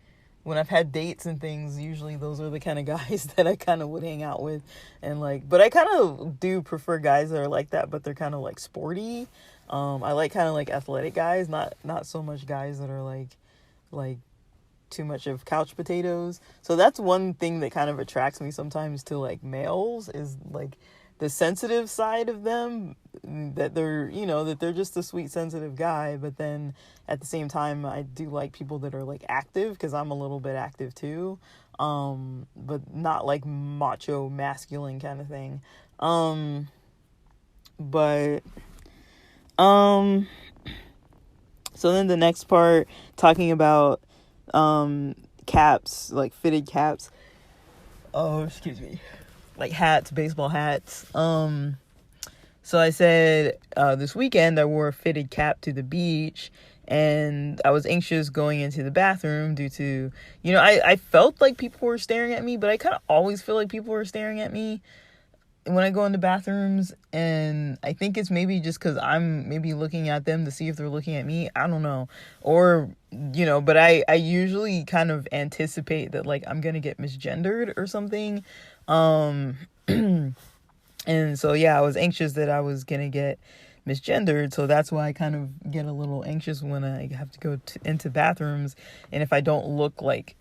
when I've had dates and things, usually those are the kind of guys that I kind of would hang out with. And like, but I kind of do prefer guys that are like that, but they're kind of like sporty. I like kind of like athletic guys, not so much guys that are like too much of couch potatoes. So that's one thing that kind of attracts me sometimes to like males, is like the sensitive side of them, that they're just a sweet, sensitive guy. But then at the same time, I do like people that are like active, because I'm a little bit active too, but not like macho masculine kind of thing. So then the next part, talking about caps, like fitted caps. Oh, excuse me. Like hats, baseball hats. So I said, this weekend I wore a fitted cap to the beach, and I was anxious going into the bathroom due to, I felt like people were staring at me, but I kind of always feel like people were staring at me when I go into bathrooms, and I think it's maybe just because I'm maybe looking at them to see if they're looking at me. I don't know. Or, but I usually kind of anticipate that, like, I'm going to get misgendered or something. And so, I was anxious that I was going to get misgendered. So that's why I kind of get a little anxious when I have to go into bathrooms. And if I don't look like,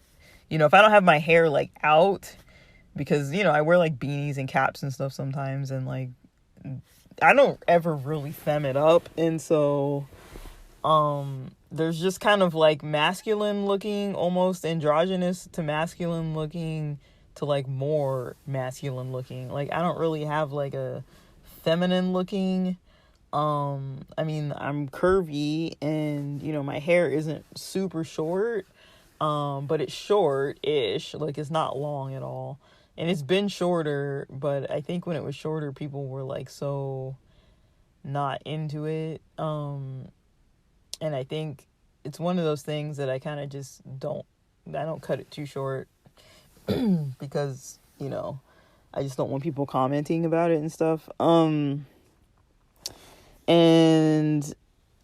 if I don't have my hair, like, out, because, I wear, like, beanies and caps and stuff sometimes, and, like, I don't ever really femme it up, and so, there's just kind of, like, masculine-looking, almost androgynous to masculine-looking to like more masculine looking. Like I don't really have like a feminine looking. I mean, I'm curvy and my hair isn't super short. But it's short-ish. Like it's not long at all. And it's been shorter, but I think when it was shorter, people were like so not into it. And I think it's one of those things that I kind of just I don't cut it too short because, I just don't want people commenting about it and stuff. And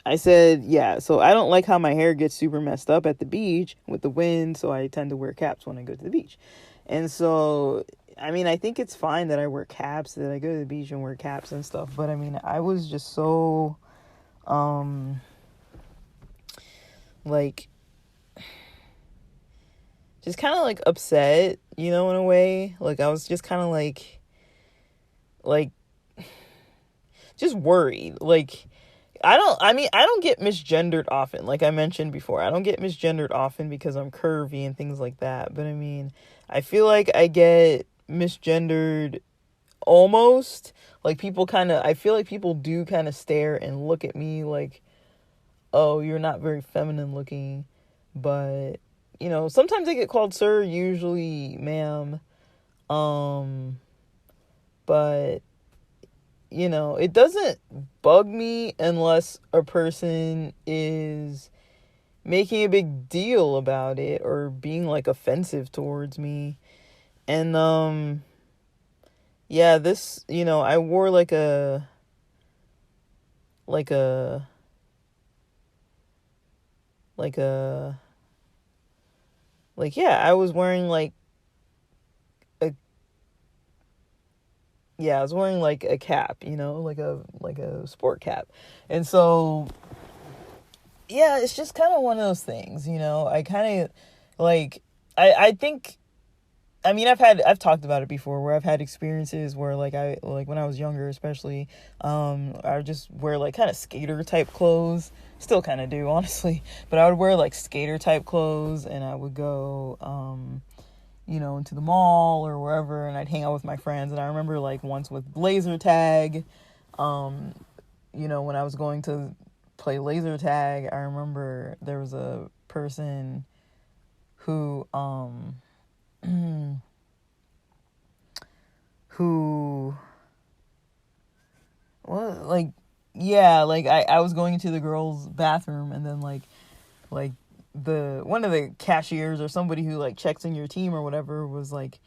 I said, yeah, so I don't like how my hair gets super messed up at the beach with the wind, so I tend to wear caps when I go to the beach. And so, I mean, I think it's fine that I wear caps, that I go to the beach and wear caps and stuff, but I mean, I was just so, like, just kind of, like, upset, in a way. Like, I was just kind of, like, just worried. Like, I don't get misgendered often. Like I mentioned before, I don't get misgendered often because I'm curvy and things like that. But I mean, I feel like I get misgendered almost. Like I feel like people do kind of stare and look at me like, oh, you're not very feminine looking. But, sometimes I get called sir, usually ma'am. But it doesn't bug me unless a person is making a big deal about it or being like offensive towards me. And yeah, this, I wore like yeah, I was wearing I was wearing like a cap, like a sport cap. And so, yeah, it's just kind of one of those things, I kind of like, I think, I mean, I've talked about it before where I've had experiences where like when I was younger, especially, I would just wear like kind of skater type clothes, still kind of do, honestly, but I would wear like skater type clothes and I would go, into the mall or wherever, and I'd hang out with my friends. And I remember like once with laser tag, when I was going to play laser tag, I remember there was a person who, well, like, yeah, like I was going into the girls' bathroom and then like one of the cashiers or somebody who like checks in your team or whatever was like,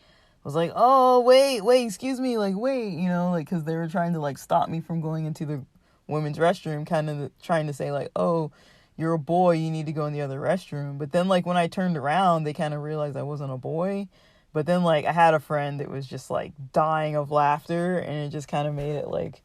oh, wait, excuse me, like, wait, like, because they were trying to like stop me from going into the women's restroom, kind of trying to say like, oh, you're a boy, you need to go in the other restroom. But then like when I turned around, they kind of realized I wasn't a boy. But then like I had a friend that was just like dying of laughter, and it just kind of made it like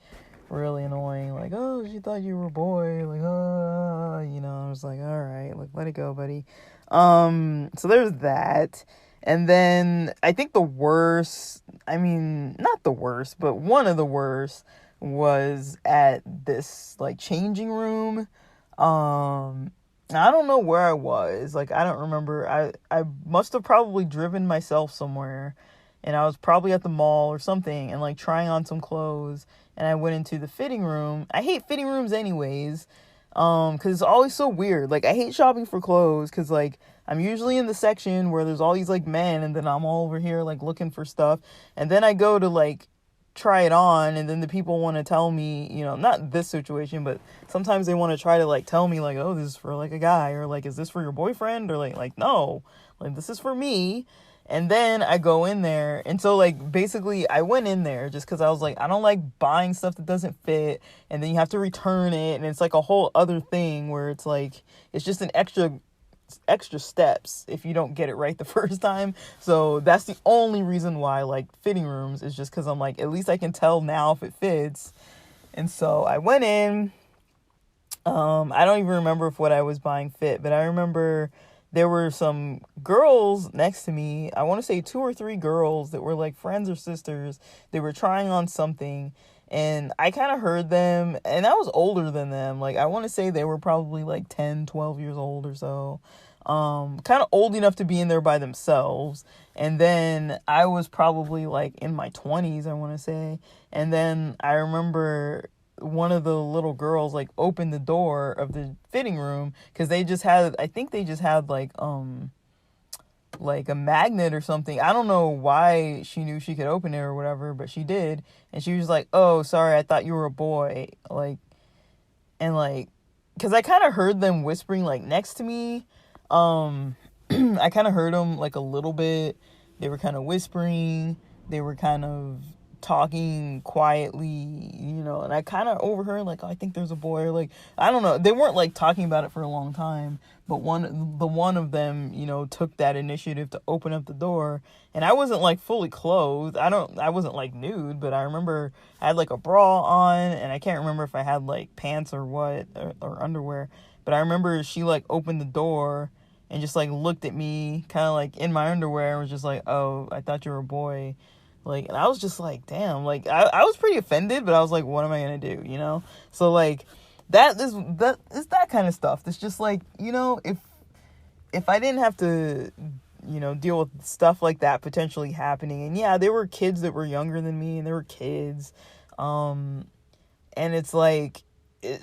really annoying, like, oh, she thought you were a boy, like, I was like, all right, like, let it go, buddy. So there's that. And then I think the worst, I mean, not the worst, but one of the worst was at this like changing room. I don't know where I was, like, I don't remember. I must have probably driven myself somewhere, and I was probably at the mall or something and like trying on some clothes, and I went into the fitting room. I hate fitting rooms anyways, because it's always so weird. Like, I hate shopping for clothes because like I'm usually in the section where there's all these like men, and then I'm all over here like looking for stuff, and then I go to like try it on, and then the people want to tell me, not this situation, but sometimes they want to try to like tell me like, oh, this is for like a guy, or like, is this for your boyfriend, or like no, like, this is for me. And then I go in there, and so like basically I went in there just because I was like, I don't like buying stuff that doesn't fit, and then you have to return it, and it's like a whole other thing where it's like, it's just an extra steps if you don't get it right the first time. So that's the only reason why I like fitting rooms, is just because I'm like, at least I can tell now if it fits. And so I went in. I don't even remember if what I was buying fit, but I remember there were some girls next to me. I want to say 2 or 3 girls that were like friends or sisters. They were trying on something, and I kind of heard them, and I was older than them. Like, I want to say they were probably like 10, 12 years old or so. kind of old enough to be in there by themselves. And then I was probably like in my 20s, I want to say. And then I remember one of the little girls like opened the door of the fitting room because I think they just had like a magnet or something. I don't know why she knew she could open it or whatever, but she did. And she was like, "Oh, sorry, I thought you were a boy." Like, and like, because I kind of heard them whispering like next to me. I kind of heard them like a little bit. They were kind of whispering. They were kind of talking quietly, and I kind of overheard like, "Oh, I think there's a boy," or like, I don't know. They weren't like talking about it for a long time, but one of them, took that initiative to open up the door, and I wasn't like fully clothed. I wasn't like nude, but I remember I had like a bra on, and I can't remember if I had like pants or what, or underwear, but I remember she like opened the door and just like looked at me kind of like in my underwear and was just like, "Oh, I thought you were a boy." Like, and I was just like, damn, like, I was pretty offended, but I was like, what am I going to do, So, like, that is that kind of stuff. That's just like, if I didn't have to, deal with stuff like that potentially happening. And yeah, there were kids that were younger than me, and there were kids. And it's like,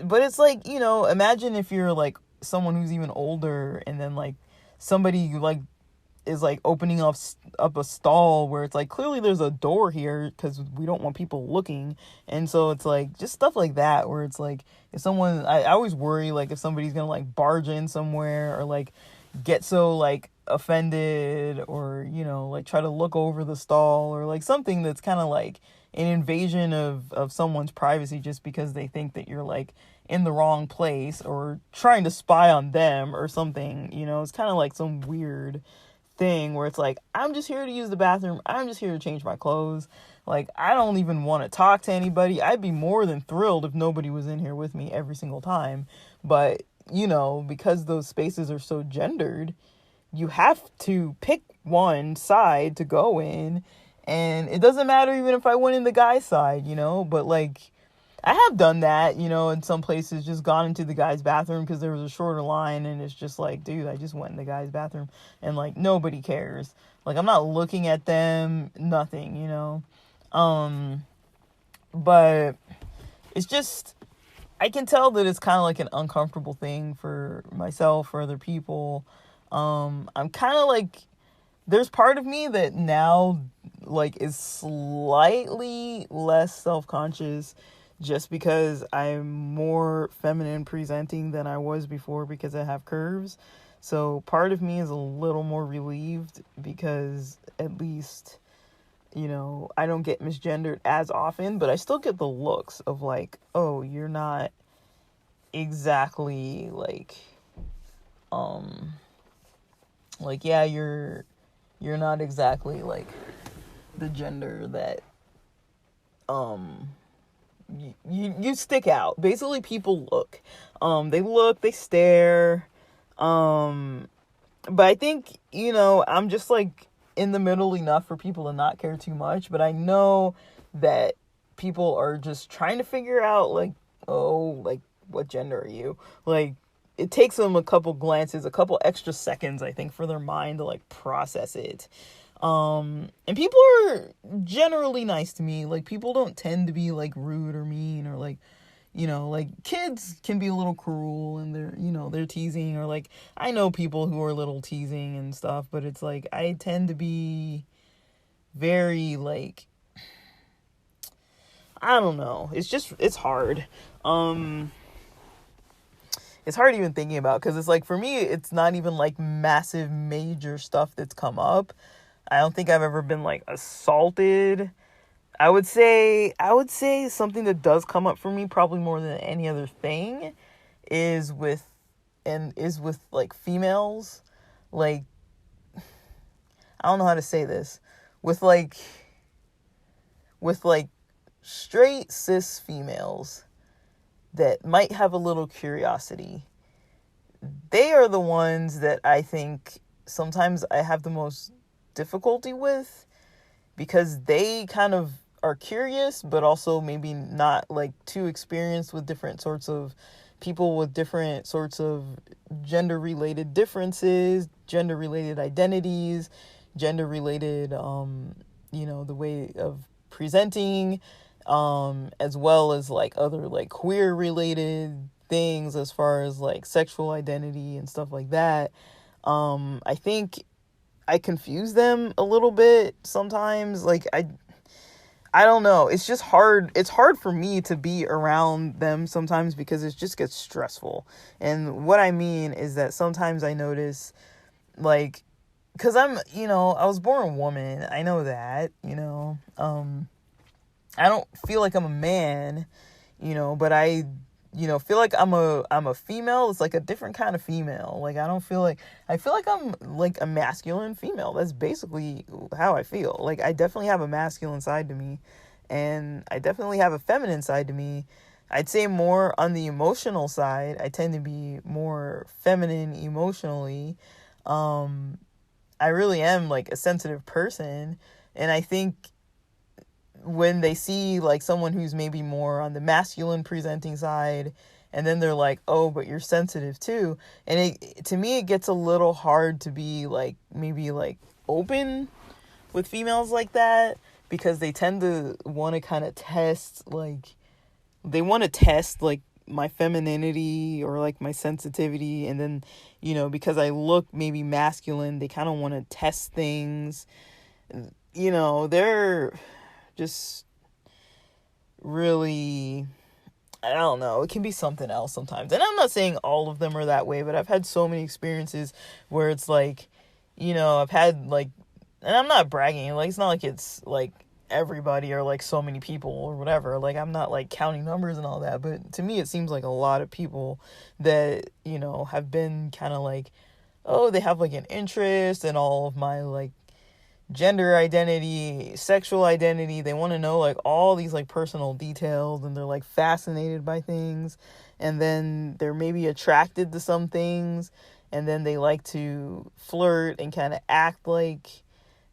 but it's like, imagine if you're like someone who's even older, and then like somebody like is like opening up a stall where it's like clearly there's a door here because we don't want people looking. And so it's like just stuff like that where it's like if someone, I always worry like if somebody's gonna like barge in somewhere or like get so like offended or like try to look over the stall or like something that's kind of like an invasion of someone's privacy just because they think that you're like in the wrong place or trying to spy on them or something. It's kind of like some weird thing where it's like, I'm just here to use the bathroom. I'm just here to change my clothes. Like, I don't even want to talk to anybody. I'd be more than thrilled if nobody was in here with me every single time. But, because those spaces are so gendered, you have to pick one side to go in. And it doesn't matter even if I went in the guy's side, but like, I have done that, in some places, just gone into the guy's bathroom because there was a shorter line, and it's just like, dude, I just went in the guy's bathroom, and like, nobody cares. Like, I'm not looking at them, nothing, but it's just, I can tell that it's kind of like an uncomfortable thing for myself, for other people. I'm kind of like, there's part of me that now, like, is slightly less self-conscious just because I'm more feminine presenting than I was before because I have curves. So part of me is a little more relieved because at least, I don't get misgendered as often, but I still get the looks of like, oh, you're not exactly like, yeah, you're not exactly like the gender that, you stick out. Basically, people look. They stare. But I think, I'm just like in the middle enough for people to not care too much. But I know that people are just trying to figure out like, oh, like, what gender are you? Like, it takes them a couple glances, a couple extra seconds, I think, for their mind to like process it. And people are generally nice to me. Like, people don't tend to be like rude or mean or like, like kids can be a little cruel and they're teasing, or like, I know people who are a little teasing and stuff, but it's like, I tend to be very like, I don't know. It's hard. It's hard even thinking about, because it's like, for me, it's not even like massive major stuff that's come up. I don't think I've ever been like assaulted. I would say something that does come up for me probably more than any other thing is with like females. Like, I don't know how to say this. With like straight cis females that might have a little curiosity. They are the ones that I think sometimes I have the most difficulty with, because they kind of are curious but also maybe not like too experienced with different sorts of people with different sorts of gender related differences, gender related identities, gender related the way of presenting, as well as like other like queer related things as far as like sexual identity and stuff like that. I think I confuse them a little bit sometimes. Like I don't know. It's just hard. It's hard for me to be around them sometimes because it just gets stressful. And what I mean is that sometimes I notice, like, because I was born a woman. I know that, I don't feel like I'm a man, but I, feel like I'm a female. It's like a different kind of female. Like, I feel like I'm like a masculine female. That's basically how I feel. Like, I definitely have a masculine side to me, and I definitely have a feminine side to me. I'd say more on the emotional side. I tend to be more feminine emotionally. I really am like a sensitive person, and I think when they see like someone who's maybe more on the masculine presenting side, and then they're like, oh, but you're sensitive too, and to me it gets a little hard to be like maybe like open with females like that, because they tend to want to kind of test like my femininity or like my sensitivity, and then because I look maybe masculine, they kind of want to test things. They're just really, I don't know, it can be something else sometimes. And I'm not saying all of them are that way, but I've had so many experiences where it's like, I've had like, and I'm not bragging, like it's not like it's like everybody or like so many people or whatever, like I'm not like counting numbers and all that, but to me it seems like a lot of people that have been kind of like, oh, they have like an interest in all of my like gender identity, sexual identity. They want to know like all these like personal details, and they're like fascinated by things, and then they're maybe attracted to some things, and then they like to flirt and kind of act like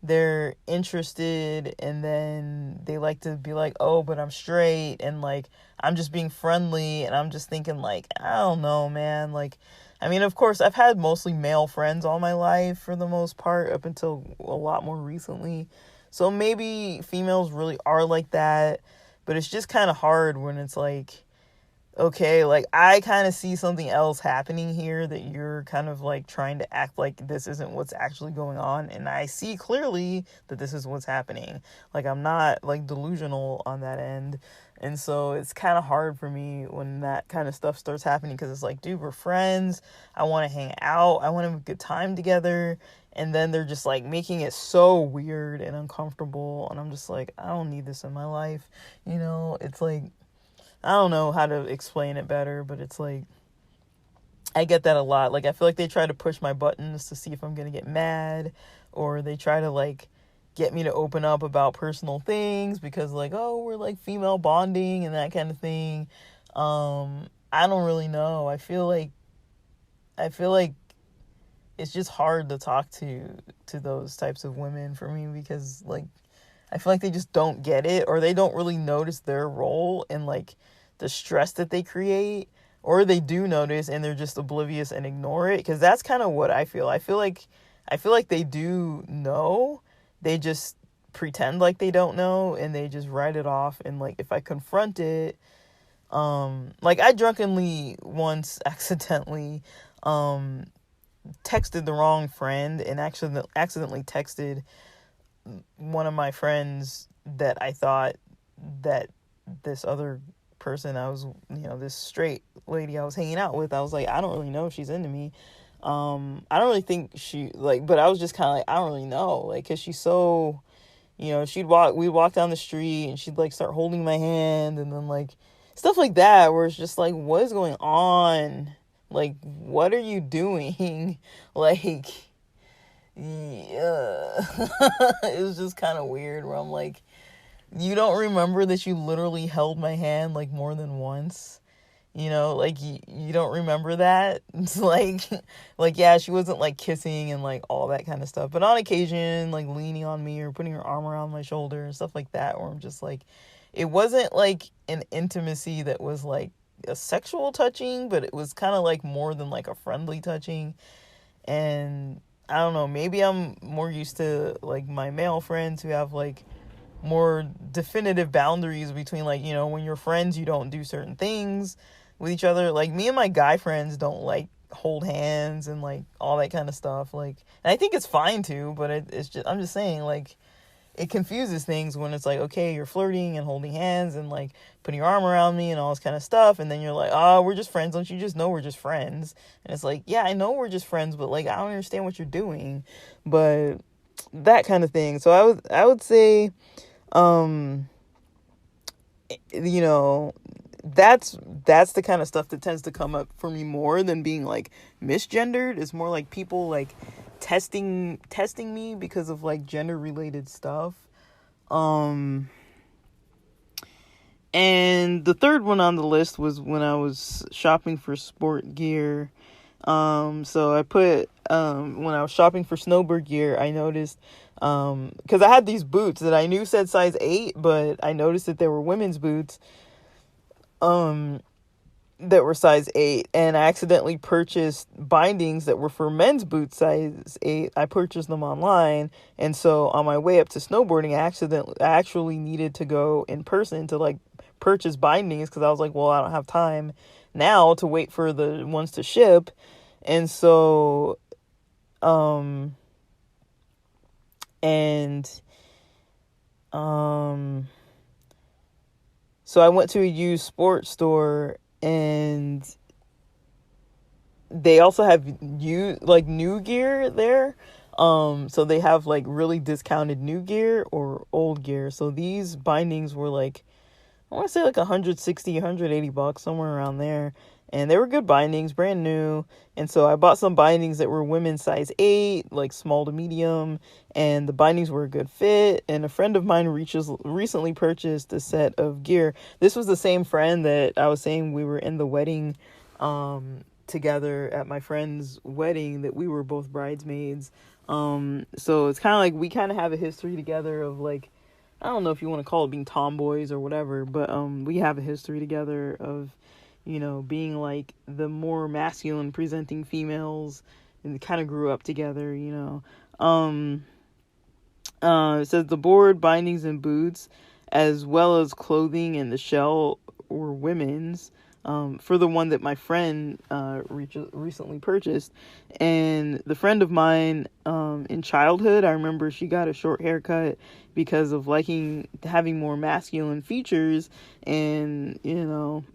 they're interested, and then they like to be like, oh, but I'm straight, and like I'm just being friendly. And I'm just thinking like, I don't know, man. Like, I mean, of course I've had mostly male friends all my life for the most part, up until a lot more recently, so maybe females really are like that. But it's just kind of hard when it's like, okay, like I kind of see something else happening here that you're kind of like trying to act like this isn't what's actually going on, and I see clearly that this is what's happening. Like, I'm not like delusional on that end. And so it's kind of hard for me when that kind of stuff starts happening, because it's like, dude, we're friends. I want to hang out. I want to have a good time together. And then they're just like making it so weird and uncomfortable, and I'm just like, I don't need this in my life. It's like, I don't know how to explain it better, but it's like, I get that a lot. Like, I feel like they try to push my buttons to see if I'm going to get mad, or they try to like get me to open up about personal things because like, oh, we're like female bonding and that kind of thing. I don't really know. I feel like it's just hard to talk to those types of women for me, because like I feel like they just don't get it, or they don't really notice their role in like the stress that they create, or they do notice and they're just oblivious and ignore it. Because that's kind of what I feel. I feel like they do know, they just pretend like they don't know, and they just write it off. And like, if I confront it, like I drunkenly once accidentally texted the wrong friend, and accidentally texted one of my friends that I thought that this other person I was, this straight lady I was hanging out with, I was like, I don't really know if she's into me. I don't really think she, like, but I was just kind of like, I don't really know, like, because she's so, we'd walk down the street, and she'd like start holding my hand, and then like stuff like that, where it's just like, what is going on? Like, what are you doing? Like, yeah. It was just kind of weird, where I'm like, you don't remember that you literally held my hand like more than once? Like you don't remember that? It's like yeah, she wasn't like kissing and like all that kind of stuff, but on occasion, like leaning on me or putting her arm around my shoulder and stuff like that, where I'm just like, it wasn't like an intimacy that was like a sexual touching, but it was kind of like more than like a friendly touching. And I don't know, maybe I'm more used to like my male friends who have like more definitive boundaries between, like, you know, when you're friends you don't do certain things with each other. Like me and my guy friends don't like hold hands and like all that kind of stuff. Like, and I think it's fine too, but it's just, I'm just saying, like, it confuses things when it's like, okay, you're flirting and holding hands and like putting your arm around me and all this kind of stuff, and then you're like, oh, we're just friends, don't you just know we're just friends? And it's like, yeah, I know we're just friends, but like I don't understand what you're doing. But that kind of thing. So I would say, you know, that's the kind of stuff that tends to come up for me more than being like misgendered. It's more like people like testing me because of like gender related stuff. And the third one on the list was when I was shopping for sport gear. So I put, when I was shopping for snowboard gear, I noticed, cause I had these boots that I knew said size 8, but I noticed that they were women's boots, that were size 8, and I accidentally purchased bindings that were for men's boots size 8. I purchased them online, and so on my way up to snowboarding, I actually needed to go in person to like purchase bindings, because I was like, well, I don't have time now to wait for the ones to ship. And so so I went to a used sports store, and they also have new gear there. So they have like really discounted new gear or old gear. So these bindings were like, I want to say like 160, 180 bucks, somewhere around there. And they were good bindings, brand new. And so I bought some bindings that were women's size 8, like small to medium. And the bindings were a good fit. And a friend of mine recently purchased a set of gear. This was the same friend that I was saying we were in the wedding together at my friend's wedding, that we were both bridesmaids. So it's kind of like we kind of have a history together of like, I don't know if you want to call it being tomboys or whatever, but we have a history together of, you know, being like the more masculine presenting females, and kind of grew up together, you know. It says the board, bindings, and boots, as well as clothing and the shell, were women's. For the one that my friend recently purchased. And the friend of mine, in childhood, I remember she got a short haircut because of liking having more masculine features. And, you know,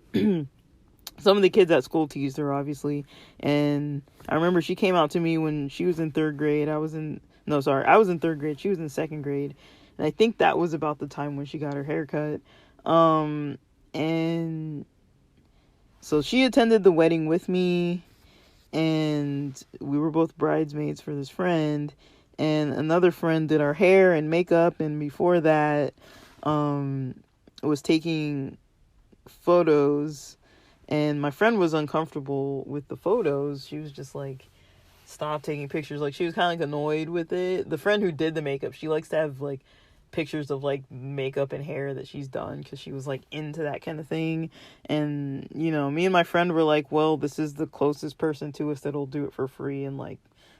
some of the kids at school teased her, obviously. And I remember she came out to me when she was in third grade. I was in third grade. She was in second grade. And I think that was about the time when she got her haircut. And so she attended the wedding with me, and we were both bridesmaids for this friend, and another friend did our hair and makeup, and before that, was taking photos, and my friend was uncomfortable with the photos. She was just like, stop taking pictures. Like, she was kind of like annoyed with it. The friend who did the makeup, she likes to have like pictures of like makeup and hair that she's done, because she was like into that kind of thing. And, you know, me and my friend were like, well, this is the closest person to us that'll do it for free, and like,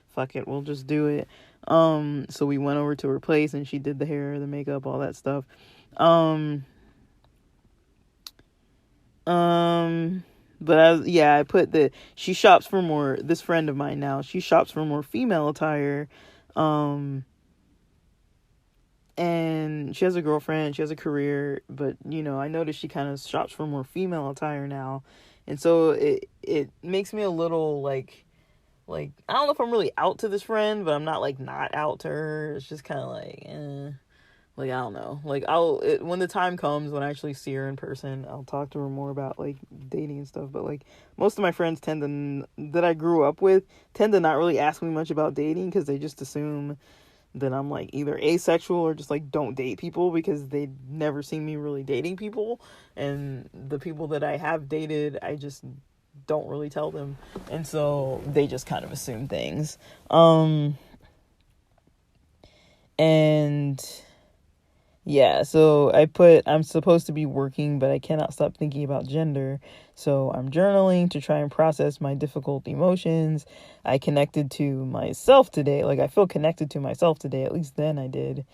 fuck it, we'll just do it. So we went over to her place, and she did the hair, the makeup, all that stuff. But I put that she shops for more, this friend of mine now, she shops for more female attire. And she has a girlfriend, she has a career, but, you know, I noticed she kind of shops for more female attire now. And so it makes me a little like, I don't know if I'm really out to this friend, but I'm not like not out to her. It's just kind of like, like, I don't know. Like, when the time comes, when I actually see her in person, I'll talk to her more about like dating and stuff. But like, most of my friends that I grew up with tend to not really ask me much about dating, because they just assume that I'm like either asexual or just like don't date people, because they've never seen me really dating people. And the people that I have dated, I just don't really tell them. And so they just kind of assume things. And Yeah, so I put, I'm supposed to be working, but I cannot stop thinking about gender. So I'm journaling to try and process my difficult emotions. I connected to myself today. Like, I feel connected to myself today. At least then I did.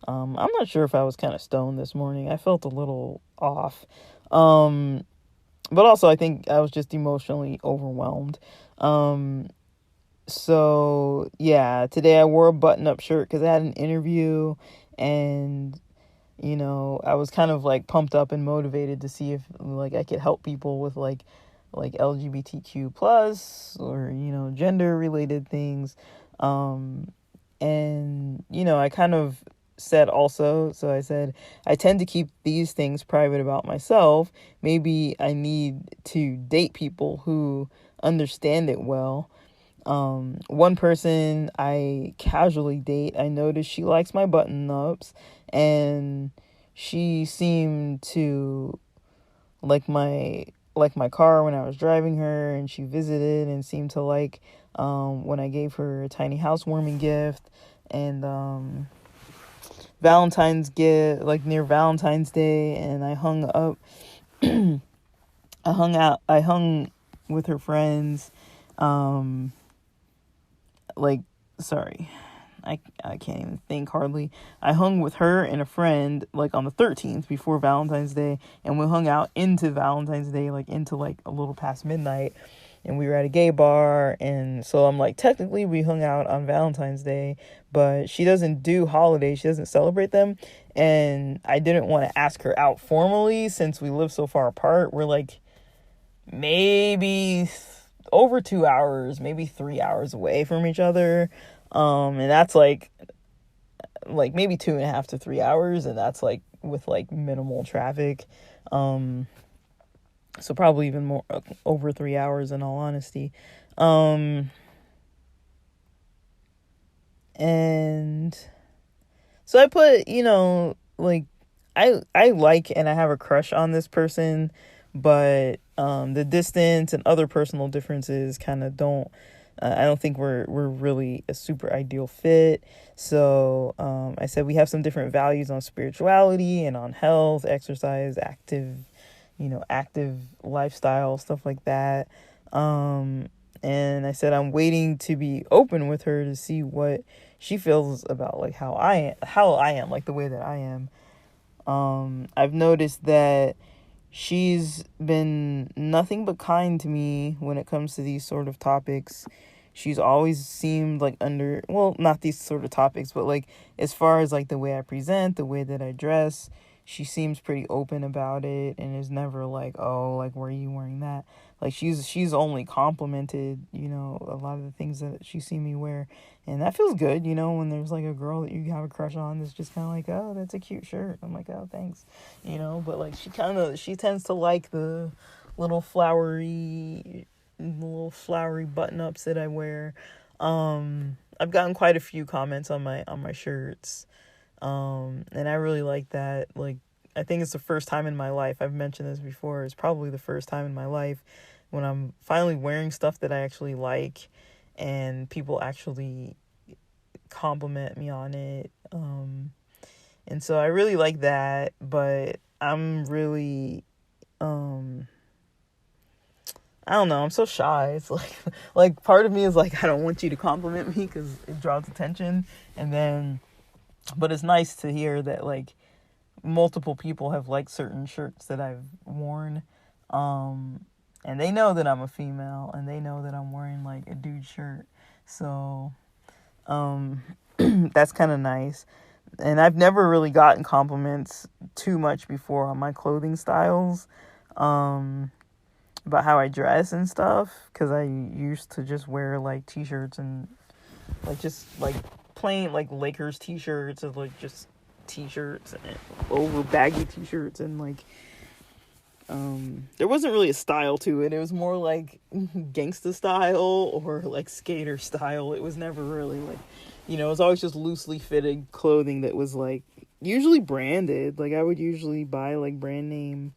I'm not sure if I was kind of stoned this morning. I felt a little off. Um, but also, I think I was just emotionally overwhelmed. Um, so, yeah, today I wore a button up shirt because I had an interview, and I was kind of like pumped up and motivated to see if like I could help people with like LGBTQ plus or gender related things. And I kind of said also, so I said, I tend to keep these things private about myself. Maybe I need to date people who understand it well. One person I casually date, I noticed she likes my button ups, and she seemed to like my car when I was driving her, and she visited and seemed to like when I gave her a tiny housewarming gift. And Valentine's gift, like near Valentine's Day, and I hung up I hung with her friends, um like sorry, I can't even think hardly. I hung with her and a friend like on the 13th before Valentine's Day, and we hung out into Valentine's Day, like into like a little past midnight, and we were at a gay bar. And so I'm like, technically we hung out on Valentine's Day, but she doesn't do holidays, she doesn't celebrate them, and I didn't want to ask her out formally since we live so far apart. We're like maybe over 2 hours, maybe 3 hours away from each other. And that's like maybe 2.5 to 3 hours, and that's like with like minimal traffic. So probably even more, over 3 hours in all honesty. And so I put, like I like and I have a crush on this person, but the distance and other personal differences kind of don't. I don't think we're really a super ideal fit. So I said we have some different values on spirituality and on health, exercise, active lifestyle, stuff like that. And I said I'm waiting to be open with her to see what she feels about like how I am, like the way that I am. I've noticed that she's been nothing but kind to me when it comes to these sort of topics. She's always seemed like not these sort of topics, but like as far as like the way I present, the way that I dress, she seems pretty open about it and is never like, oh, like, where are you wearing that? Like she's only complimented, a lot of the things that she's seen me wear. And that feels good, when there's like a girl that you have a crush on that's just kind of like, oh, that's a cute shirt. I'm like, oh, thanks, but like she tends to like the little flowery button ups that I wear. I've gotten quite a few comments on my shirts. And I really like that. Like, I think it's the first time in my life, I've mentioned this before, it's probably the first time in my life when I'm finally wearing stuff that I actually like and people actually compliment me on it. And so I really like that, but I'm really, I don't know, I'm so shy. It's like part of me is like, I don't want you to compliment me because it draws attention. But it's nice to hear that like multiple people have liked certain shirts that I've worn. And they know that I'm a female and they know that I'm wearing like a dude shirt. So, that's kind of nice. And I've never really gotten compliments too much before on my clothing styles, about how I dress and stuff. Cause I used to just wear like t-shirts and like just like plain like Lakers t-shirts and like just t-shirts and over baggy t-shirts and like there wasn't really a style to it. It was more like gangsta style or like skater style. It was never really like, it was always just loosely fitted clothing that was like usually branded. Like I would usually buy like brand name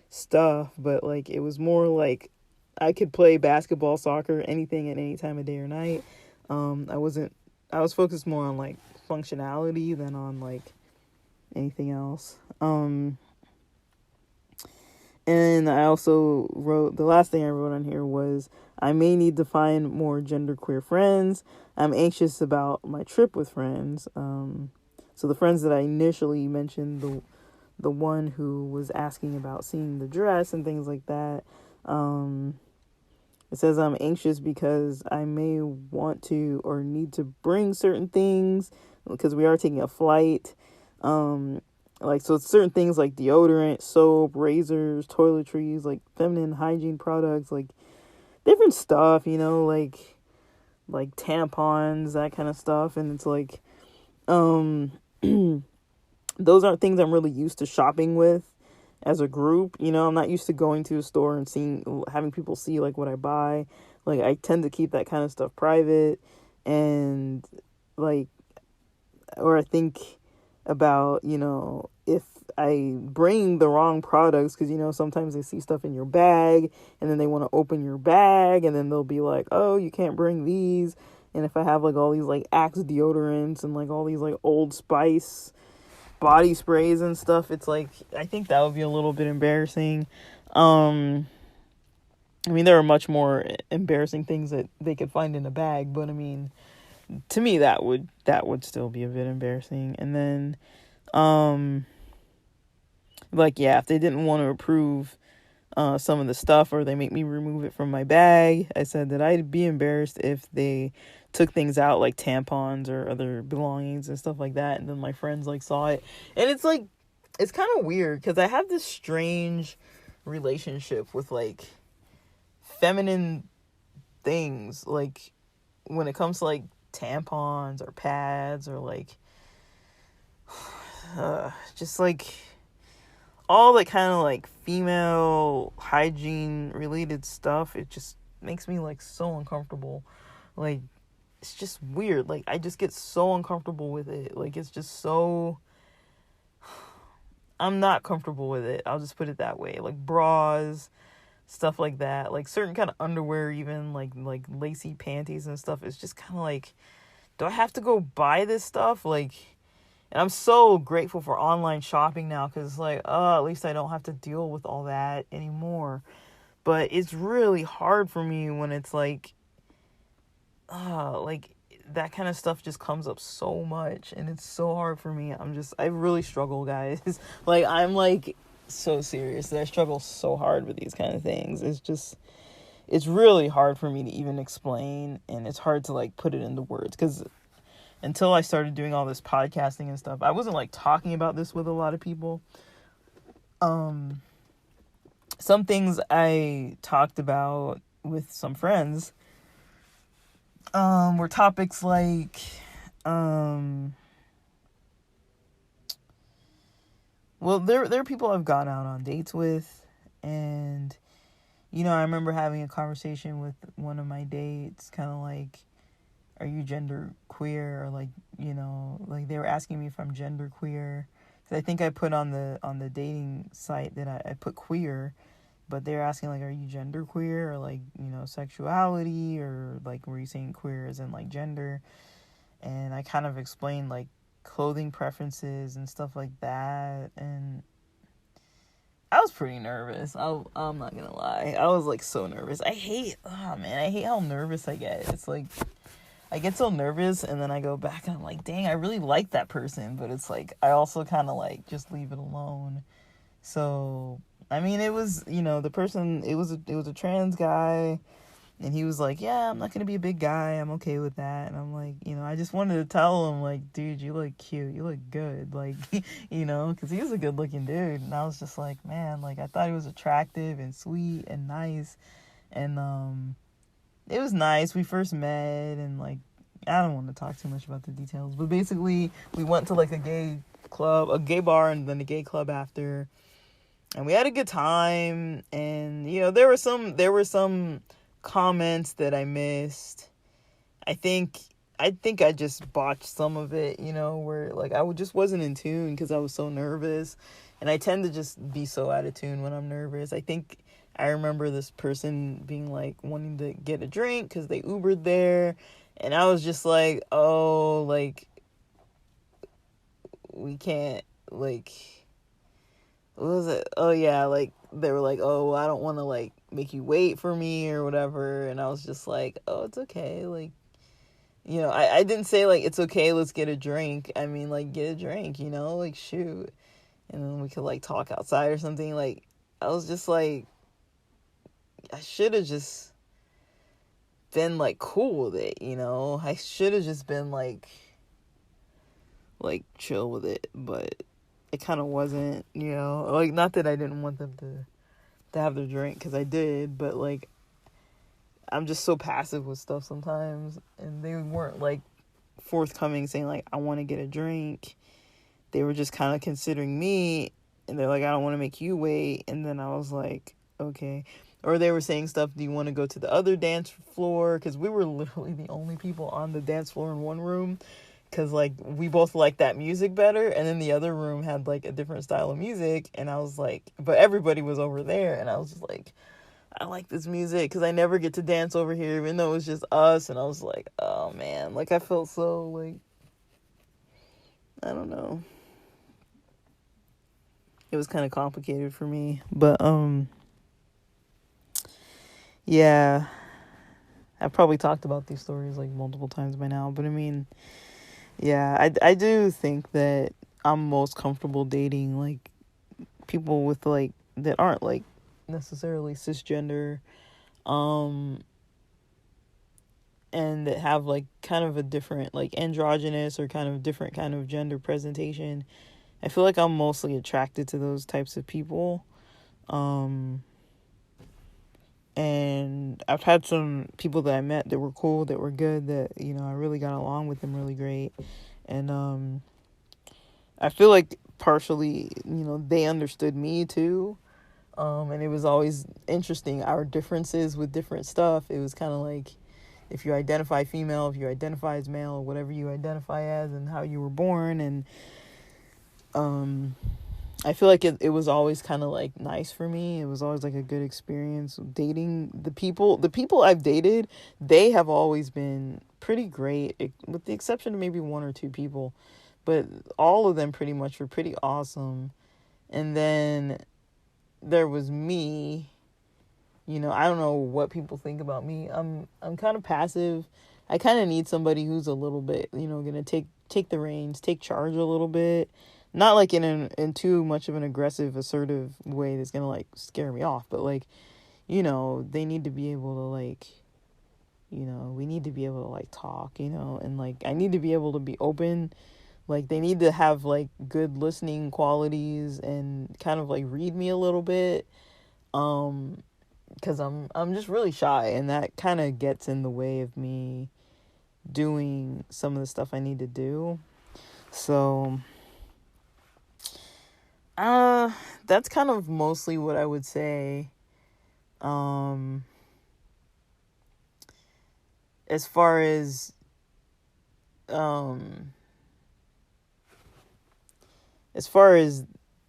stuff, but like it was more like I could play basketball, soccer, anything at any time of day or night. I was focused more on like functionality than on like anything else. And I also wrote, the last thing I wrote on here was, I may need to find more genderqueer friends. I'm anxious about my trip with friends. So the friends that I initially mentioned, the one who was asking about seeing the dress and things like that. It says I'm anxious because I may want to or need to bring certain things because we are taking a flight. So it's certain things like deodorant, soap, razors, toiletries, like feminine hygiene products, like different stuff, like tampons, that kind of stuff. And it's like, those aren't things I'm really used to shopping with as a group. I'm not used to going to a store and having people see like what I buy. Like, I tend to keep that kind of stuff private. And like, or I think about, if I bring the wrong products, because, sometimes they see stuff in your bag and then they want to open your bag and then they'll be like, oh, you can't bring these. And if I have like all these like Axe deodorants and like all these like Old Spice body sprays and stuff, it's like, I think that would be a little bit embarrassing. I mean, there are much more embarrassing things that they could find in a bag, but I mean, to me, that would still be a bit embarrassing. And then, if they didn't want to approve some of the stuff, or they make me remove it from my bag, I said that I'd be embarrassed if they took things out like tampons or other belongings and stuff like that, and then my friends like saw it. And it's like, it's kind of weird because I have this strange relationship with like feminine things, like when it comes to like tampons or pads or like just like all the kind of like female hygiene related stuff. It just makes me like so uncomfortable. Like, it's just weird. Like, I just get so uncomfortable with it. Like, it's just so, I'm not comfortable with it. I'll just put it that way. Like bras, stuff like that, like certain kind of underwear, even like lacy panties and stuff. It's just kind of like, do I have to go buy this stuff? Like, and I'm so grateful for online shopping now, because it's like, at least I don't have to deal with all that anymore. But it's really hard for me when it's like that kind of stuff just comes up so much, and it's so hard for me. I really struggle, guys. Like, I'm like so serious that I struggle so hard with these kind of things. It's really hard for me to even explain, and it's hard to like put it into words, because until I started doing all this podcasting and stuff, I wasn't like talking about this with a lot of people. Some things I talked about with some friends were topics like there are people I've gone out on dates with, and I remember having a conversation with one of my dates, kind of like, are you gender queer? Or like, like they were asking me if I'm gender queer. So I think I put on the dating site that I put queer, but they're asking like, are you gender queer, or like, sexuality, or like, were you saying queer as in like gender? And I kind of explained like clothing preferences and stuff like that, and I was pretty nervous. I'm not gonna lie. I was like so nervous. I hate how nervous I get. It's like, I get so nervous, and then I go back and I'm like, dang, I really like that person, but it's like, I also kind of like just leave it alone. So, I mean, it was, the person, it was a trans guy, and he was like, yeah, I'm not going to be a big guy. I'm okay with that. And I'm like, I just wanted to tell him, like, dude, you look cute. You look good. Like, because he was a good looking dude. And I was just like, man, like, I thought he was attractive and sweet and nice. And, it was nice. We first met, and like, I don't want to talk too much about the details, but basically we went to like a gay bar, and then a gay club after, and we had a good time. And there were some comments that I missed. I think I just botched some of it, where like I just wasn't in tune because I was so nervous, and I tend to just be so out of tune when I'm nervous. I remember this person being like wanting to get a drink because they Ubered there, and I was just like, oh, like, we can't, like, what was it? Oh yeah, like they were like, oh, I don't want to like make you wait for me or whatever, and I was just like, oh, it's okay, like, I didn't say like it's okay, let's get a drink. I mean, like, get a drink, like, shoot, and then we could like talk outside or something. Like, I was just like, I should have just been like cool with it, I should have just been like chill with it, but it kind of wasn't, like, not that I didn't want them to have their drink, because I did, but like, I'm just so passive with stuff sometimes, and they weren't like forthcoming saying like, I want to get a drink. They were just kind of considering me, and they're like, I don't want to make you wait. And then I was like, okay. Or they were saying stuff, do you want to go to the other dance floor? Because we were literally the only people on the dance floor in one room, because like we both liked that music better, and then the other room had like a different style of music, and I was like, but everybody was over there, and I was just like, I like this music because I never get to dance over here, even though it was just us. And I was like, oh man, like I felt so like, I don't know, it was kind of complicated for me, but yeah, I've probably talked about these stories like multiple times by now, but I mean, yeah, I do think that I'm most comfortable dating like people with like that aren't like necessarily cisgender, and that have like kind of a different like androgynous or kind of different kind of gender presentation. I feel like I'm mostly attracted to those types of people. And I've had some people that I met that were cool, that were good, that, I really got along with them really great. And I feel like partially, they understood me too. And it was always interesting, our differences with different stuff. It was kind of like, if you identify female, if you identify as male, or whatever you identify as, and how you were born. And I feel like it was always kind of like nice for me. It was always like a good experience dating the people I've dated. They have always been pretty great, with the exception of maybe one or two people, but all of them pretty much were pretty awesome. And then there was me. I don't know what people think about me. I'm kind of passive. I kind of need somebody who's a little bit, gonna take the reins, take charge a little bit. Not like in too much of an aggressive, assertive way that's gonna like scare me off, but like, they need to be able to like, we need to be able to like talk, and like I need to be able to be open. Like, they need to have like good listening qualities and kind of like read me a little bit. Because I'm just really shy, and that kind of gets in the way of me doing some of the stuff I need to do. So that's kind of mostly what I would say. As far as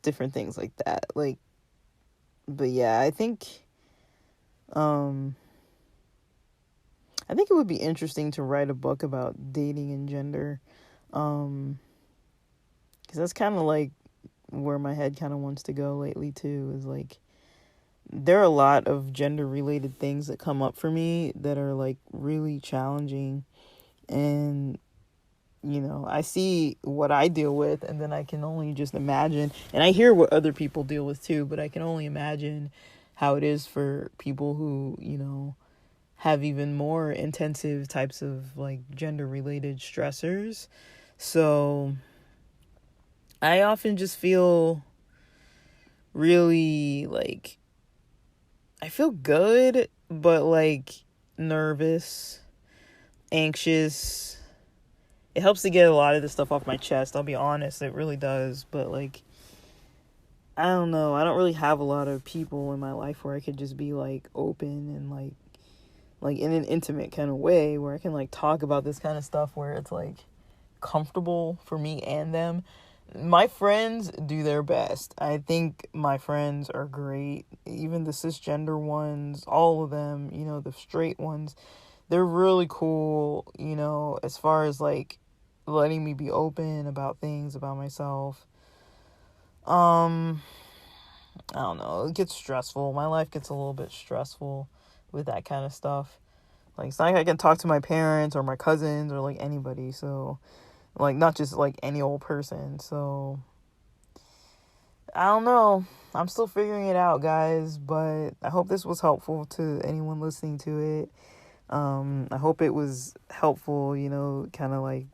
different things like that, like, but yeah, I think it would be interesting to write a book about dating and gender, because that's kind of like where my head kind of wants to go lately too, is like, there are a lot of gender related things that come up for me that are like really challenging, and I see what I deal with, and then I can only just imagine, and I hear what other people deal with too, but I can only imagine how it is for people who, have even more intensive types of like gender related stressors. So I often just feel really like, I feel good, but like nervous, anxious. It helps to get a lot of this stuff off my chest, I'll be honest, it really does. But like, I don't know, I don't really have a lot of people in my life where I could just be like open and like in an intimate kind of way, where I can like talk about this kind of stuff where it's like comfortable for me and them. My friends do their best. I think my friends are great. Even the cisgender ones, all of them, the straight ones, they're really cool, as far as like letting me be open about things about myself. Um, I don't know. It gets stressful. My life gets a little bit stressful with that kind of stuff. Like, it's not like I can talk to my parents or my cousins or like anybody. So, like, not just like any old person. So, I don't know. I'm still figuring it out, guys. But I hope this was helpful to anyone listening to it. I hope it was helpful, kind of like,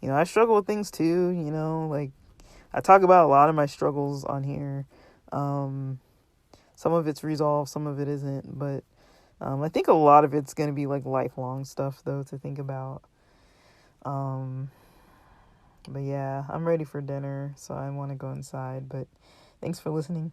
I struggle with things too, like I talk about a lot of my struggles on here. Some of it's resolved, some of it isn't, but I think a lot of it's going to be like lifelong stuff though to think about. But yeah, I'm ready for dinner, so I want to go inside, but thanks for listening.